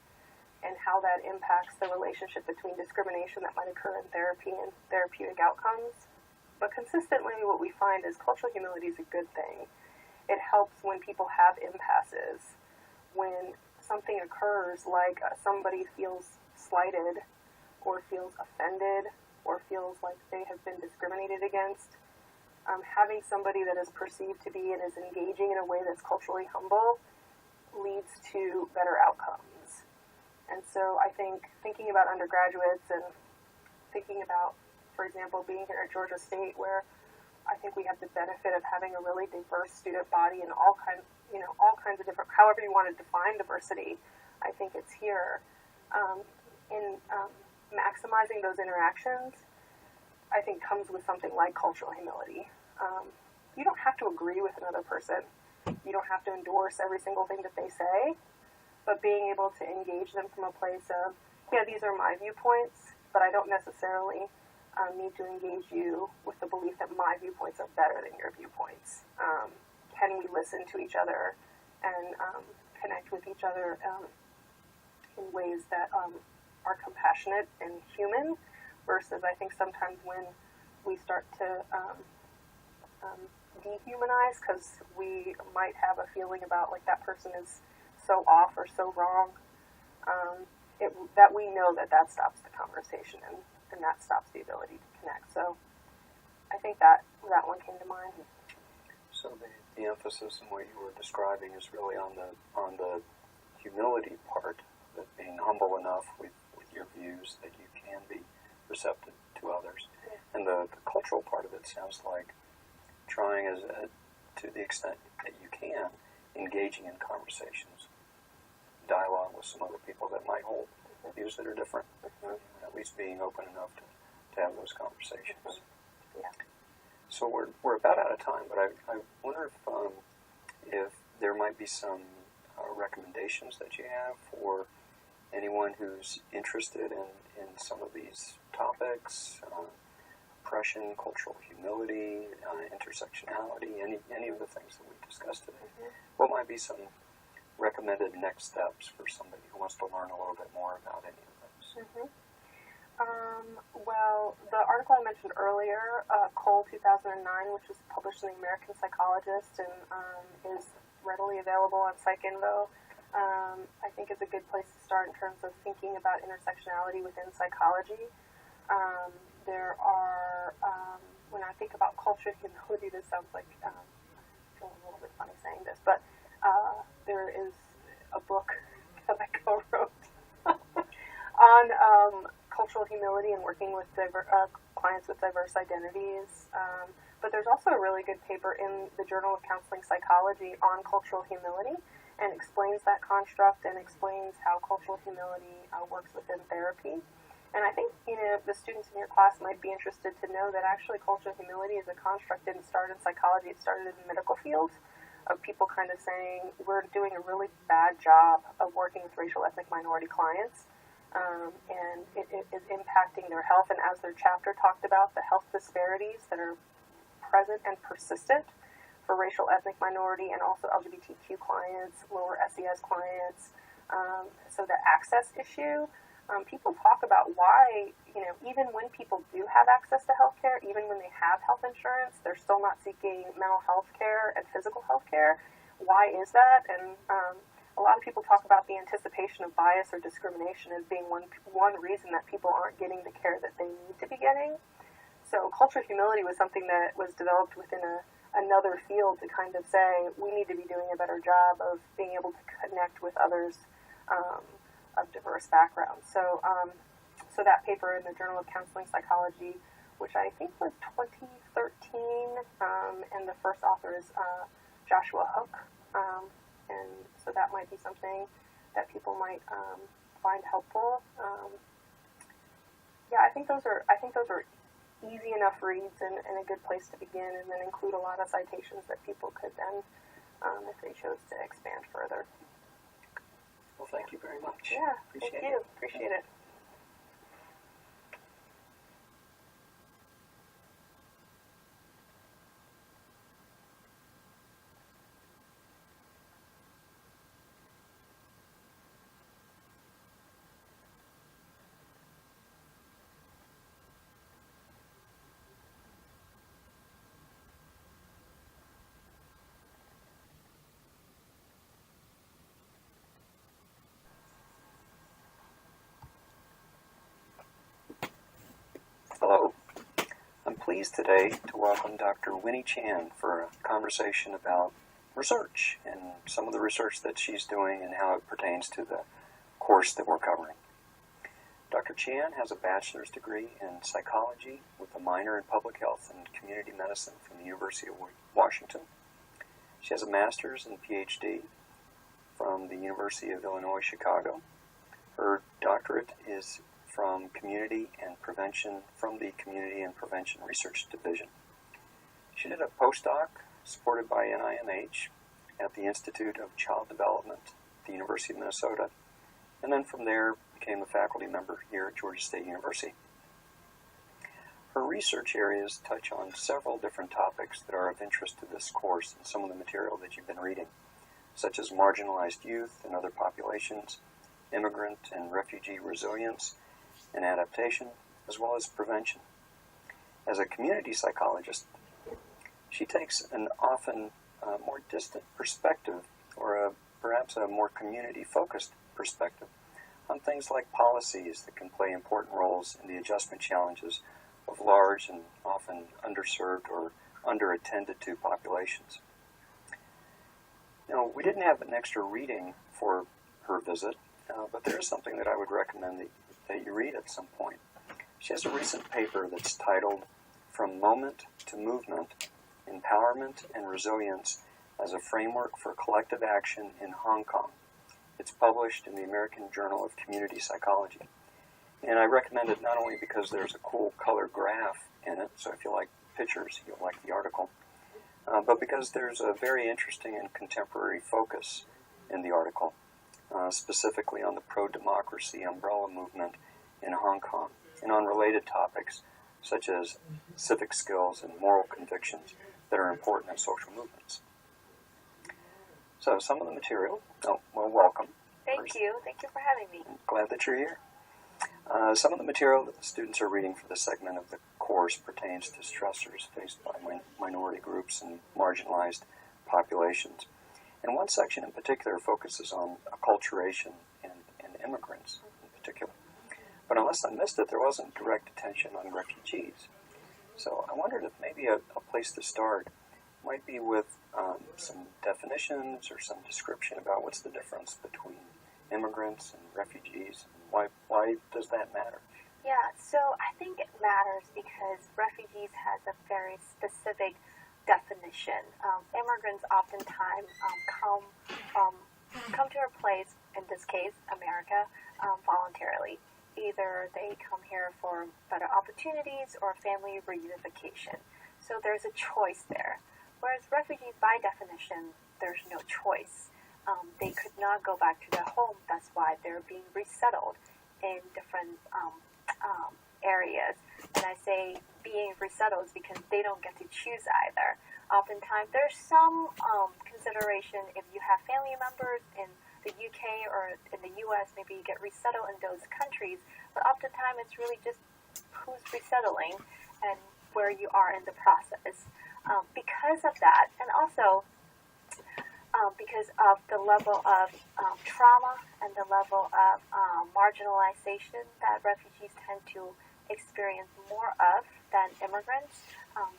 and how that impacts the relationship between discrimination that might occur in therapy and therapeutic outcomes. But consistently, what we find is cultural humility is a good thing. It helps when people have impasses, when something occurs like somebody feels slighted or feels offended or feels like they have been discriminated against. Having somebody that is perceived to be and is engaging in a way that's culturally humble leads to better outcomes. And so I think thinking about undergraduates and thinking about, for example, being here at Georgia State, where I think we have the benefit of having a really diverse student body and all kinds of different, however you want to define diversity, I think it's here. In maximizing those interactions, I think comes with something like cultural humility. You don't have to agree with another person. You don't have to endorse every single thing that they say, but being able to engage them from a place of, these are my viewpoints, but I don't necessarily need to engage you with the belief that my viewpoints are better than your viewpoints. Can we listen to each other and connect with each other in ways that are compassionate and human, versus I think sometimes when we start to dehumanize because we might have a feeling about like that person is so off or so wrong, that we know that stops the conversation and that stops the ability to connect. So I think that one came to mind. So the emphasis in what you were describing is really on the humility part but being humble enough with your views that you can be receptive to others. And the cultural part of it sounds like trying to the extent that you can, engaging in conversations, dialogue with some other people that might hold views that are different. At least being open enough to have those conversations. Yeah. So we're about out of time, but I wonder if there might be some recommendations that you have for anyone who's interested in some of these topics, oppression, cultural humility, intersectionality, any of the things that we discussed today. What might be some recommended next steps for somebody who wants to learn a little bit more about any of those? Well, the article I mentioned earlier, Cole 2009, which was published in the American Psychologist and is readily available on PsycInfo, I think is a good place to start in terms of thinking about intersectionality within psychology. There are, when I think about culture humility, this sounds like, I feel a little bit funny saying this, but there is a book that I co-wrote on cultural humility and working with clients with diverse identities. But there's also a really good paper in the Journal of Counseling Psychology on cultural humility and explains that construct and explains how cultural humility works within therapy. And I think, the students in your class might be interested to know that actually cultural humility as a construct didn't start in psychology. It started in the medical field of people kind of saying, we're doing a really bad job of working with racial ethnic minority clients. And it is impacting their health. And as their chapter talked about, the health disparities that are present and persistent for racial ethnic minority and also LGBTQ clients, lower SES clients. So the access issue, people talk about why, even when people do have access to health care, even when they have health insurance, they're still not seeking mental health care and physical health care. Why is that? And a lot of people talk about the anticipation of bias or discrimination as being one reason that people aren't getting the care that they need to be getting. So cultural humility was something that was developed within another field to kind of say we need to be doing a better job of being able to connect with others of diverse backgrounds. So that paper in the Journal of Counseling Psychology, which I think was 2013, and the first author is Joshua Hook. And so that might be something that people might find helpful. I think those are easy enough reads and a good place to begin, and then include a lot of citations that people could then, if they chose to expand further. Well, thank you very much. Yeah, thank you. Appreciate it. Hello. I'm pleased today to welcome Dr. Winnie Chan for a conversation about research and some of the research that she's doing and how it pertains to the course that we're covering. Dr. Chan has a bachelor's degree in psychology with a minor in public health and community medicine from the University of Washington. She has a master's and PhD from the University of Illinois, Chicago. Her doctorate is from the Community and Prevention Research Division. She did a postdoc supported by NIMH at the Institute of Child Development at the University of Minnesota, and then from there became a faculty member here at Georgia State University. Her research areas touch on several different topics that are of interest to this course and some of the material that you've been reading, such as marginalized youth and other populations, immigrant and refugee resilience and adaptation, as well as prevention. As a community psychologist, she takes an often more distant perspective, or perhaps a more community-focused perspective, on things like policies that can play important roles in the adjustment challenges of large and often underserved or underattended to populations. We didn't have an extra reading for her visit, but there is something that I would recommend that you read at some point. She has a recent paper that's titled From Moment to Movement, Empowerment and Resilience as a Framework for Collective Action in Hong Kong. It's published in the American Journal of Community Psychology. And I recommend it not only because there's a cool color graph in it, so if you like pictures, you'll like the article, but because there's a very interesting and contemporary focus in the article, specifically on the pro-democracy umbrella movement in Hong Kong, and on related topics such as civic skills and moral convictions that are important in social movements. So some of the material, welcome. Thank you for having me. I'm glad that you're here. Some of the material that the students are reading for this segment of the course pertains to stressors faced by minority groups and marginalized populations. And one section in particular focuses on acculturation and immigrants in particular. But unless I missed it, there wasn't direct attention on refugees. So I wondered if maybe a place to start might be with some definitions or some description about what's the difference between immigrants and refugees. Why does that matter? Yeah, so I think it matters because refugees has a very specific definition. Immigrants oftentimes come to a place, in this case, America, voluntarily. Either they come here for better opportunities or family reunification. So there's a choice there. Whereas refugees, by definition, there's no choice. They could not go back to their home. That's why they're being resettled in different areas. And I say being resettled because they don't get to choose either. Oftentimes, there's some consideration if you have family members in the UK or in the US, maybe you get resettled in those countries. But oftentimes, it's really just who's resettling and where you are in the process. Because of that, and also because of the level of trauma and the level of marginalization that refugees tend to experience more of than immigrants,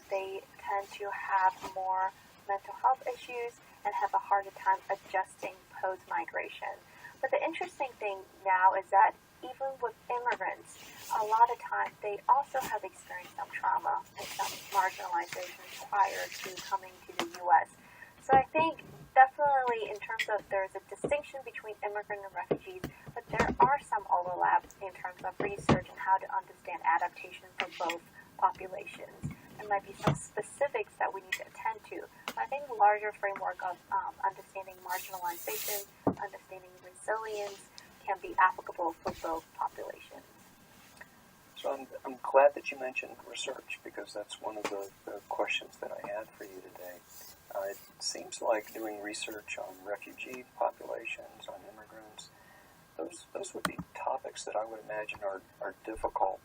they tend to have more mental health issues and have a harder time adjusting post-migration. But the interesting thing now is that even with immigrants, a lot of times they also have experienced some trauma and some marginalization prior to coming to the U.S. So I think definitely in terms of there's a distinction between immigrant and refugees, but there are some overlaps in terms of research and how to understand adaptation for both populations. There might be some specifics that we need to attend to. But I think the larger framework of understanding marginalization, understanding resilience, can be applicable for both populations. So I'm glad that you mentioned research because that's one of the questions that I had for you today. It seems like doing research on refugee populations, on immigrants, those would be topics that I would imagine are difficult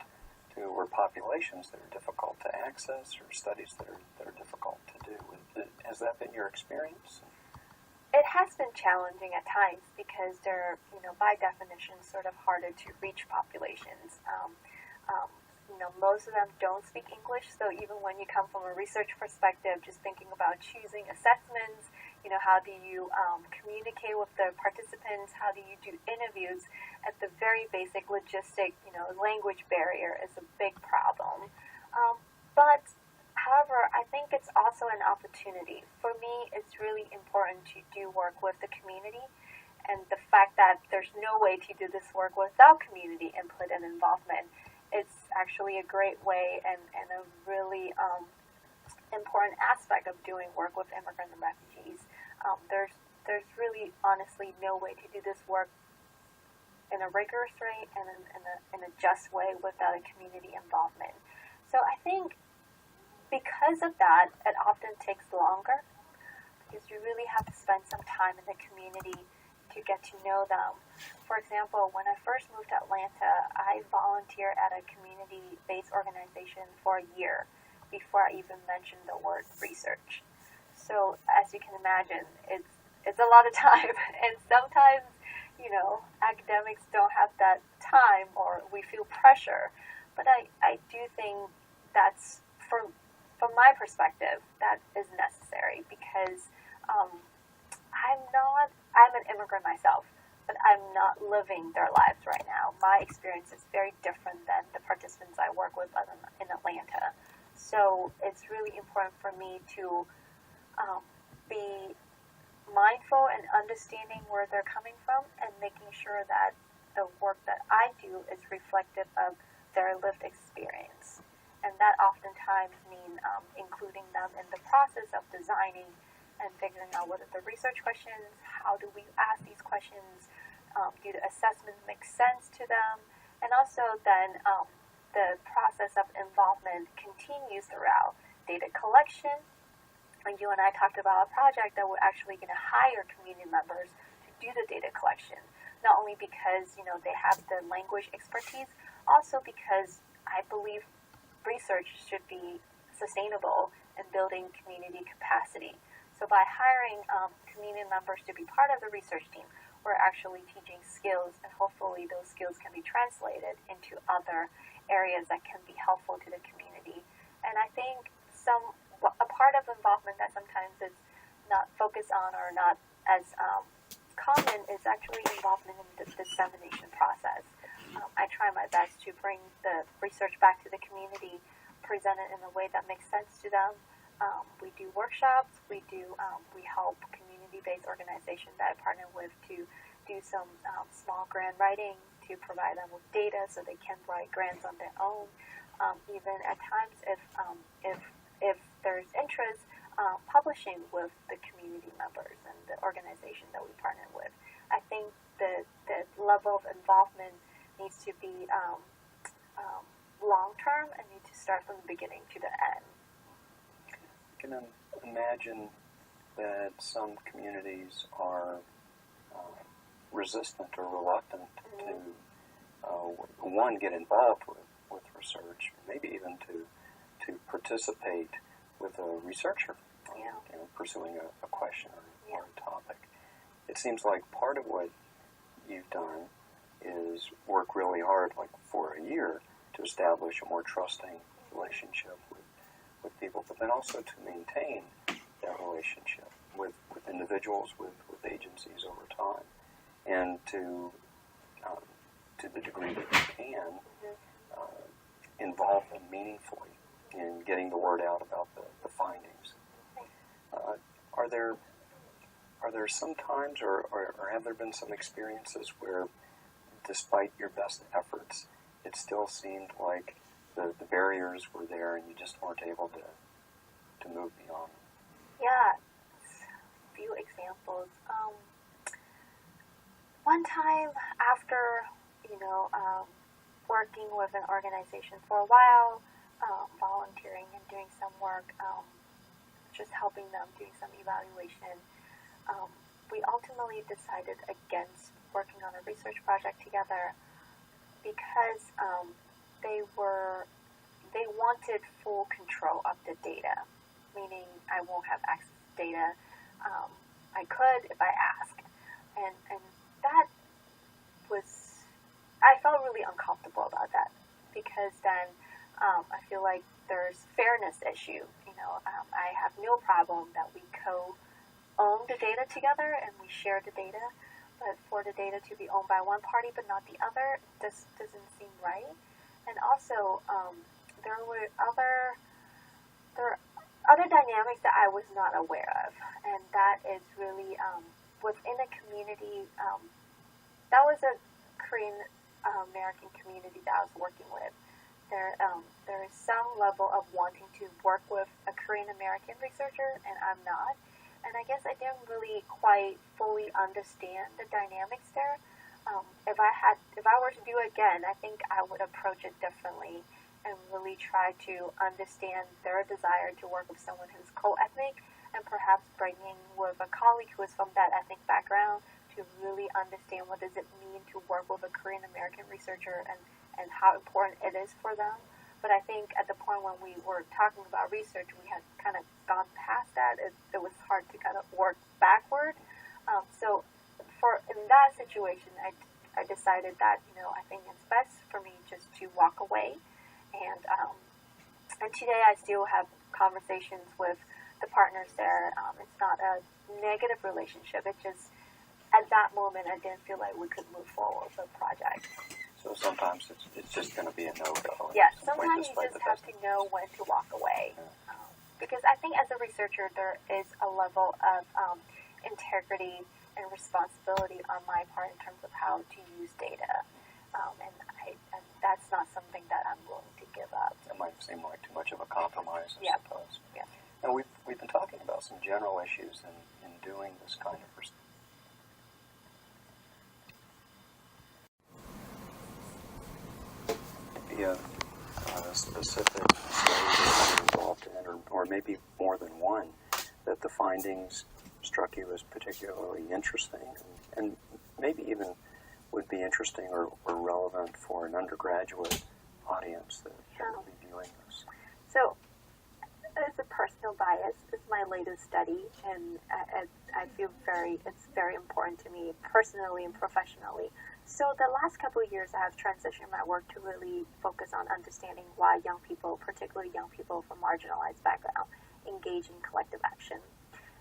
to, or populations that are difficult to access, or studies that are difficult to do. Has that been your experience? It has been challenging at times because they're, by definition, sort of harder to reach populations. Most of them don't speak English, so even when you come from a research perspective, just thinking about choosing assessments, how do you communicate with the participants, how do you do interviews, at the very basic logistic, language barrier is a big problem. But however, I think it's also an opportunity. For me, it's really important to do work with the community, and the fact that there's no way to do this work without community input and involvement. It's actually a great way and a really important aspect of doing work with immigrants and refugees. There's really, honestly, no way to do this work in a rigorous way and in a just way without a community involvement. So I think because of that, it often takes longer because you really have to spend some time in the community to get to know them. For example, when I first moved to Atlanta, I volunteered at a community-based organization for a year before I even mentioned the word research. So as you can imagine, it's a lot of time, and sometimes, academics don't have that time or we feel pressure. But I do think that's, from my perspective, that is necessary because I'm an immigrant myself, but I'm not living their lives right now. My experience is very different than the participants I work with in Atlanta. So it's really important for me to be mindful and understanding where they're coming from and making sure that the work that I do is reflective of their lived experience. And that oftentimes means including them in the process of designing and figuring out what are the research questions, how do we ask these questions, do the assessments make sense to them, and also then the process of involvement continues throughout data collection. And you and I talked about a project that we're actually going to hire community members to do the data collection, not only because they have the language expertise, also because I believe research should be sustainable and building community capacity. So by hiring community members to be part of the research team, we're actually teaching skills, and hopefully those skills can be translated into other areas that can be helpful to the community. And I think a part of involvement that sometimes is not focused on or not as common is actually involvement in the dissemination process. I try my best to bring the research back to the community, present it in a way that makes sense to them. We do workshops. We help community-based organizations that I partner with to do some small grant writing to provide them with data so they can write grants on their own. Even at times, if there's interest, publishing with the community members and the organization that we partner with. I think the level of involvement needs to be long-term and need to start from the beginning to the end. I can imagine that some communities are resistant or reluctant to, one, get involved with research, maybe even to participate with a researcher, pursuing a question or a topic. It seems like part of what you've done is work really hard, like for a year, to establish a more trusting relationship with people, but then also to maintain that relationship with individuals, with agencies over time, and to the degree that you can, involve them meaningfully in getting the word out about the findings. Are there some times, or have there been some experiences where, despite your best efforts, it still seemed like the barriers were there and you just weren't able to move beyond them? Yeah, a few examples. One time after, working with an organization for a while, volunteering and doing some work, just helping them, doing some evaluation, we ultimately decided against working on a research project together because they wanted full control of the data, meaning I won't have access to data. I could if I asked, and that was, I felt really uncomfortable about that because then I feel like there's fairness issue. I have no problem that we co-own the data together and we share the data, but for the data to be owned by one party but not the other, this doesn't seem right. And also, there were other dynamics that I was not aware of, and that is really within a community. That was a Korean American community that I was working with. There is some level of wanting to work with a Korean American researcher, and I'm not. And I guess I didn't really quite fully understand the dynamics there. If I were to do it again, I think I would approach it differently and really try to understand their desire to work with someone who's co-ethnic, and perhaps bringing with a colleague who is from that ethnic background to really understand what does it mean to work with a Korean American researcher and how important it is for them. But I think at the point when we were talking about research, we had kind of gone past that. It was hard to kind of work backward. So in that situation, I decided that, I think it's best for me just to walk away. And today I still have conversations with the partners there. It's not a negative relationship. It's just at that moment, I didn't feel like we could move forward with the project. So sometimes it's just going to be a no-go. Yes, Some point sometimes you despite just the have best. to know when to walk away. Because I think as a researcher, there is a level of integrity and responsibility on my part in terms of how to use data. And that's not something that I'm willing to give up. It might seem like too much of a compromise, I Yeah. suppose. Yeah. And we've been talking about some general issues in doing this kind of research. Be a specific study that you're involved in, or maybe more than one, that the findings struck you as particularly interesting, and maybe even would be interesting or relevant for an undergraduate audience that would be viewing this. So, it's a personal bias. It's my latest study, and I feel it's very important to me personally and professionally. So the last couple of years, I have transitioned my work to really focus on understanding why young people, particularly young people from marginalized backgrounds, engage in collective action.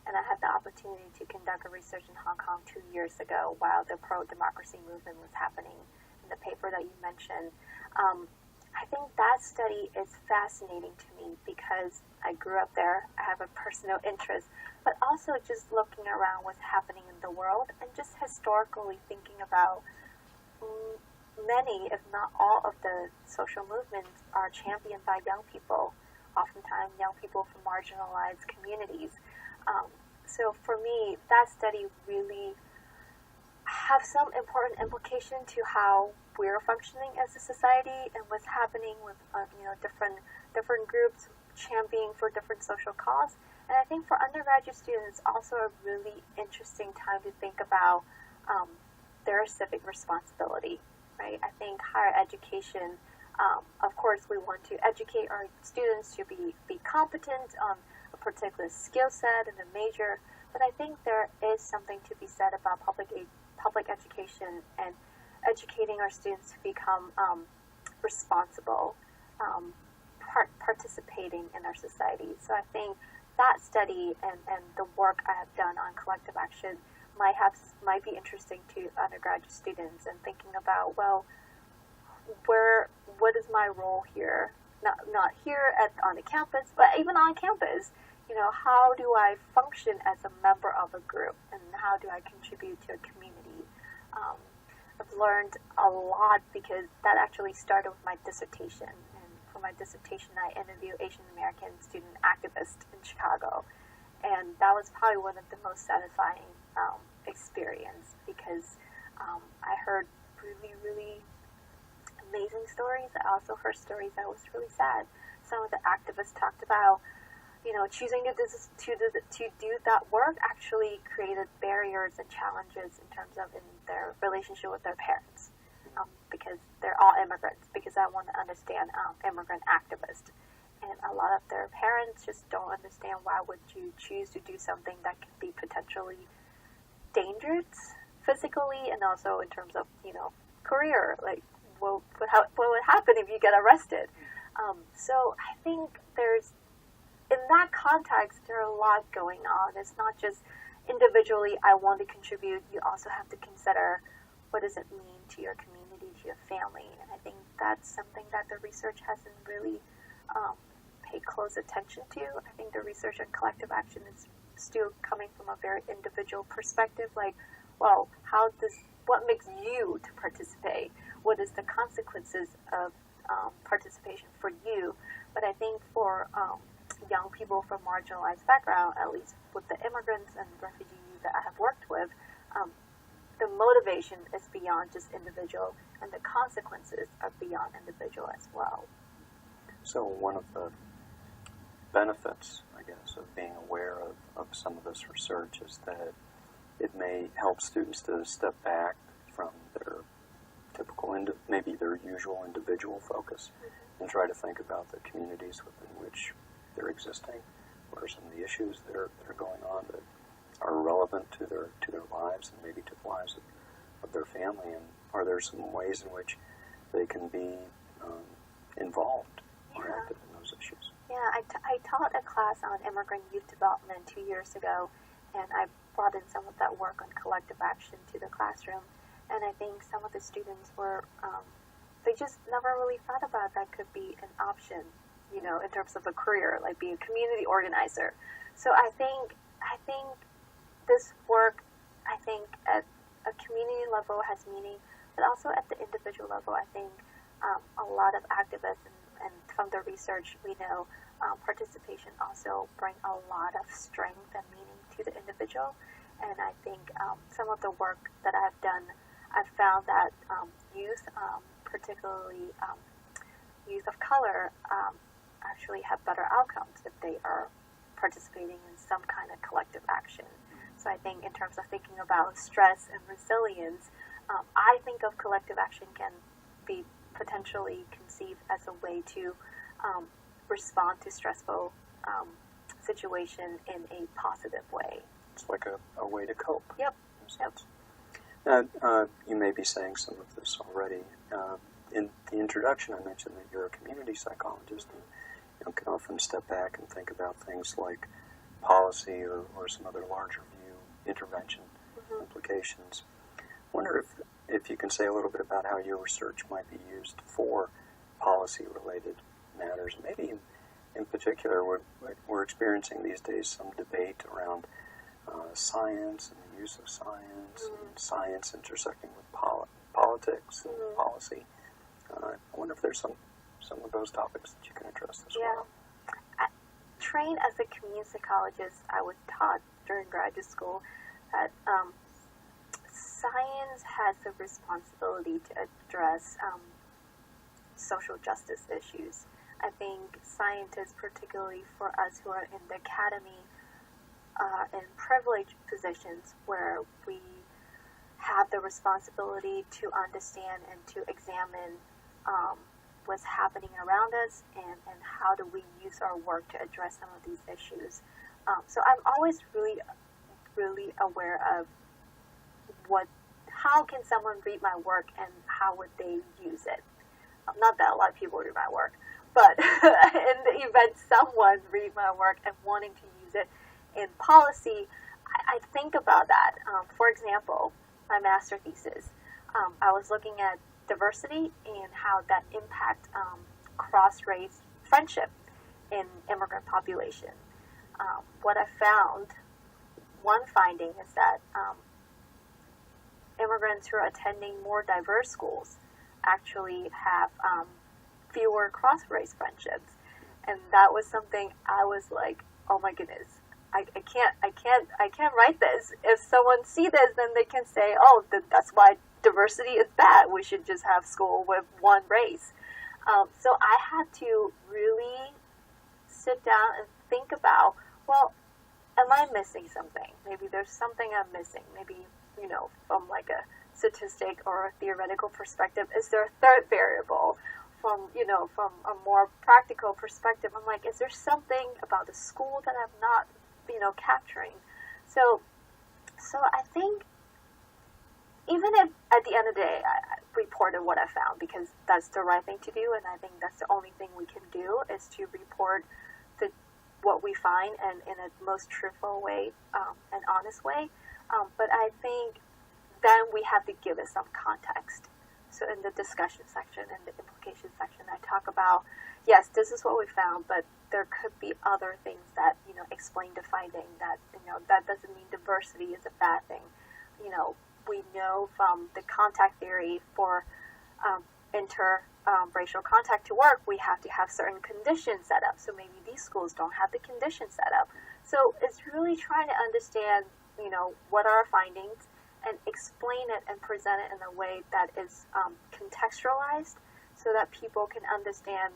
And I had the opportunity to conduct a research in Hong Kong 2 years ago while the pro-democracy movement was happening. In the paper that you mentioned, I think that study is fascinating to me because I grew up there, I have a personal interest, but also just looking around what's happening in the world and just historically thinking about many, if not all, of the social movements are championed by young people, oftentimes young people from marginalized communities. So for me, that study really have some important implication to how we're functioning as a society and what's happening with different groups championing for different social cause. And I think for undergraduate students, also a really interesting time to think about their civic responsibility. Right? I think higher education, of course, we want to educate our students to be competent on a particular skill set and a major, but I think there is something to be said about public education and educating our students to become responsible, participating in our society. So I think that study and the work I have done on collective action might be interesting to undergraduate students and thinking about, well, what is my role here? Not here on the campus, but even on campus. How do I function as a member of a group, and how do I contribute to a community? I've learned a lot because that actually started with my dissertation. And for my dissertation, I interviewed Asian American student activists in Chicago, and that was probably one of the most satisfying experience because I heard really, really amazing stories. I also heard stories that was really sad. Some of the activists talked about, choosing to do that work actually created barriers and challenges in terms of in their relationship with their parents, because they're all immigrants. Because I want to understand immigrant activists, and a lot of their parents just don't understand why would you choose to do something that could be potentially dangerous physically and also in terms of career. Like, what would happen if you get arrested? So I think in that context, there's a lot going on. It's not just individually, I want to contribute. You also have to consider what does it mean to your community, to your family. And I think that's something that the research hasn't really paid close attention to. I think the research on collective action is still coming from a very individual perspective. Like, well, what makes you to participate? What is the consequences of participation for you? But I think for young people from marginalized background, at least with the immigrants and refugees that I have worked with, the motivation is beyond just individual, and the consequences are beyond individual as well. So one of the benefits, I guess, of being aware of some of this research is that it may help students to step back from their typical, maybe their usual individual focus, and try to think about the communities within which they're existing. What are some of the issues that are going on that are relevant to their lives and maybe to the lives of their family? And are there some ways in which they can be involved or active in those issues? Yeah, I taught a class on immigrant youth development 2 years ago, and I brought in some of that work on collective action to the classroom, and I think some of the students were, they just never really thought about that could be an option, you know, in terms of a career, like being a community organizer. So I think this work, I think at a community level has meaning, but also at the individual level, I think a lot of activists and from the research we know, participation also bring a lot of strength and meaning to the individual. And I think some of the work that I've done, I've found that youth, particularly youth of color, actually have better outcomes if they are participating in some kind of collective action. So I think in terms of thinking about stress and resilience, I think of collective action can be potentially conceived as a way to respond to stressful situation in a positive way. It's like a way to cope. Yep. You may be saying some of this already. In the introduction, I mentioned that you're a community psychologist and can often step back and think about things like policy or some other larger view intervention implications. I wonder if you can say a little bit about how your research might be used for policy-related matters. Maybe in particular, we're experiencing these days some debate around science and the use of science, and science intersecting with politics and policy. I wonder if there's some of those topics that you can address as well. Trained as a community psychologist, I was taught during graduate school that science has the responsibility to address social justice issues. I think scientists, particularly for us who are in the academy, in privileged positions where we have the responsibility to understand and to examine what's happening around us and how do we use our work to address some of these issues. So I'm always really, really aware of how can someone read my work and how would they use it. Not that a lot of people read my work, but in the event someone read my work and wanting to use it in policy, I think about that. For example, my master thesis, I was looking at diversity and how that impacts cross-race friendship in immigrant population. What I found, one finding is that immigrants who are attending more diverse schools actually have fewer cross-race friendships, and that was something I was like, oh my goodness, I can't write this. If someone see this, then they can say, oh, that's why diversity is bad. We should just have school with one race. So I had to really sit down and think about, well, am I missing something? Maybe there's something I'm missing. Maybe, from like a statistic or a theoretical perspective, is there a third variable? From a more practical perspective, I'm like, is there something about the school that I'm not, capturing? So I think even if at the end of the day I reported what I found, because that's the right thing to do, and I think that's the only thing we can do is to report what we find and in a most truthful way and honest way. But I think then we have to give it some context. So in the discussion section and the implication section, I talk about, yes, this is what we found, but there could be other things that, explain the finding that, that doesn't mean diversity is a bad thing. We know from the contact theory for interracial contact to work, we have to have certain conditions set up. So maybe these schools don't have the conditions set up. So it's really trying to understand, what are our findings and explain it and present it in a way that is contextualized so that people can understand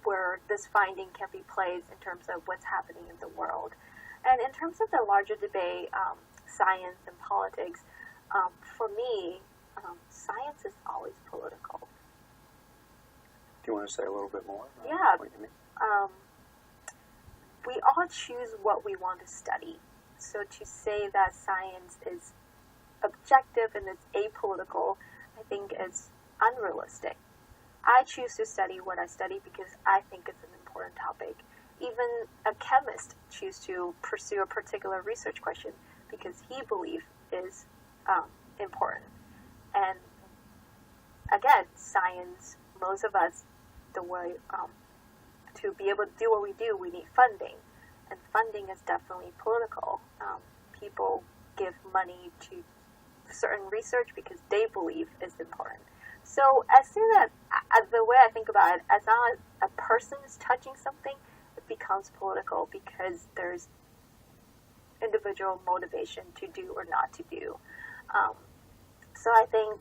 where this finding can be placed in terms of what's happening in the world. And in terms of the larger debate, science and politics, for me, science is always political. Do you want to say a little bit more about Yeah. what you mean? We all choose what we want to study. So to say that science is objective and it's apolitical, I think is unrealistic. I choose to study what I study because I think it's an important topic. Even a chemist chooses to pursue a particular research question because he believes is important. And again, science, most of us, the way to be able to do what we do, we need funding. And funding is definitely political. People give money to certain research because they believe is important. So as soon as the way I think about it, as long as a person is touching something, it becomes political because there's individual motivation to do or not to do. So I think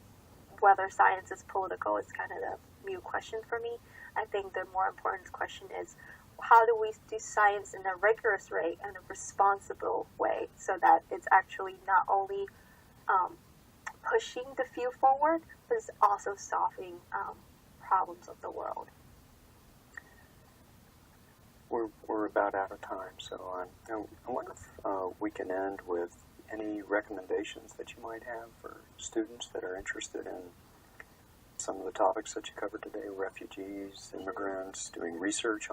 whether science is political is kind of the mute question for me. I think the more important question is, how do we do science in a rigorous way and a responsible way so that it's actually not only pushing the field forward, but it's also solving problems of the world. We're about out of time, so I wonder if we can end with any recommendations that you might have for students that are interested in some of the topics that you covered today: refugees, immigrants, doing research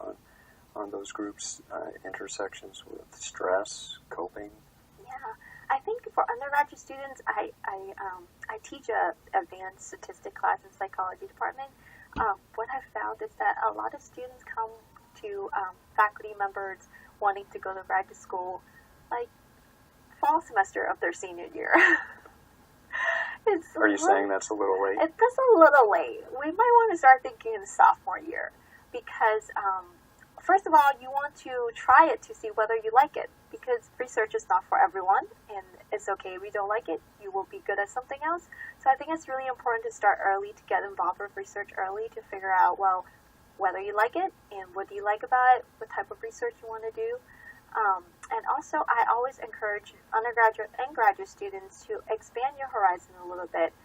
on those groups, intersections with stress, coping. Yeah, I think for undergraduate students, I teach a advanced statistics class in psychology department. What I've found is that a lot of students come to faculty members wanting to go to graduate school, like fall semester of their senior year. Are you saying that's a little late? That's a little late. We might want to start thinking in the sophomore year because, first of all, you want to try it to see whether you like it, because research is not for everyone, and it's okay if you don't like it. You will be good at something else. So I think it's really important to start early, to get involved with research early, to figure out, well, whether you like it and what do you like about it, what type of research you want to do. And also, I always encourage undergraduate and graduate students to expand your horizon a little bit.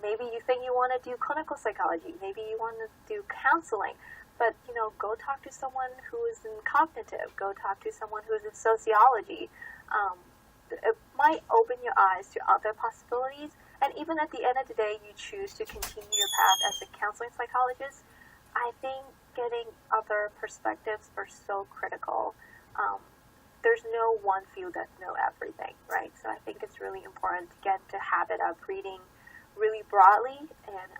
Maybe you think you want to do clinical psychology. Maybe you want to do counseling. But, go talk to someone who is in cognitive. Go talk to someone who is in sociology. It might open your eyes to other possibilities. And even at the end of the day, you choose to continue your path as a counseling psychologist. I think getting other perspectives are so critical. There's no one field that knows everything, right? So I think it's really important to get into the habit of reading really broadly and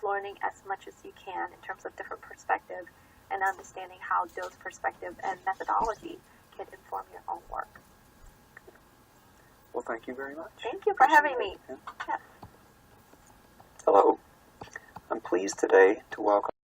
learning as much as you can in terms of different perspectives and understanding how those perspectives and methodology can inform your own work. Well, thank you very much. Thank you for having me. Yeah. Yeah. Hello. I'm pleased today to welcome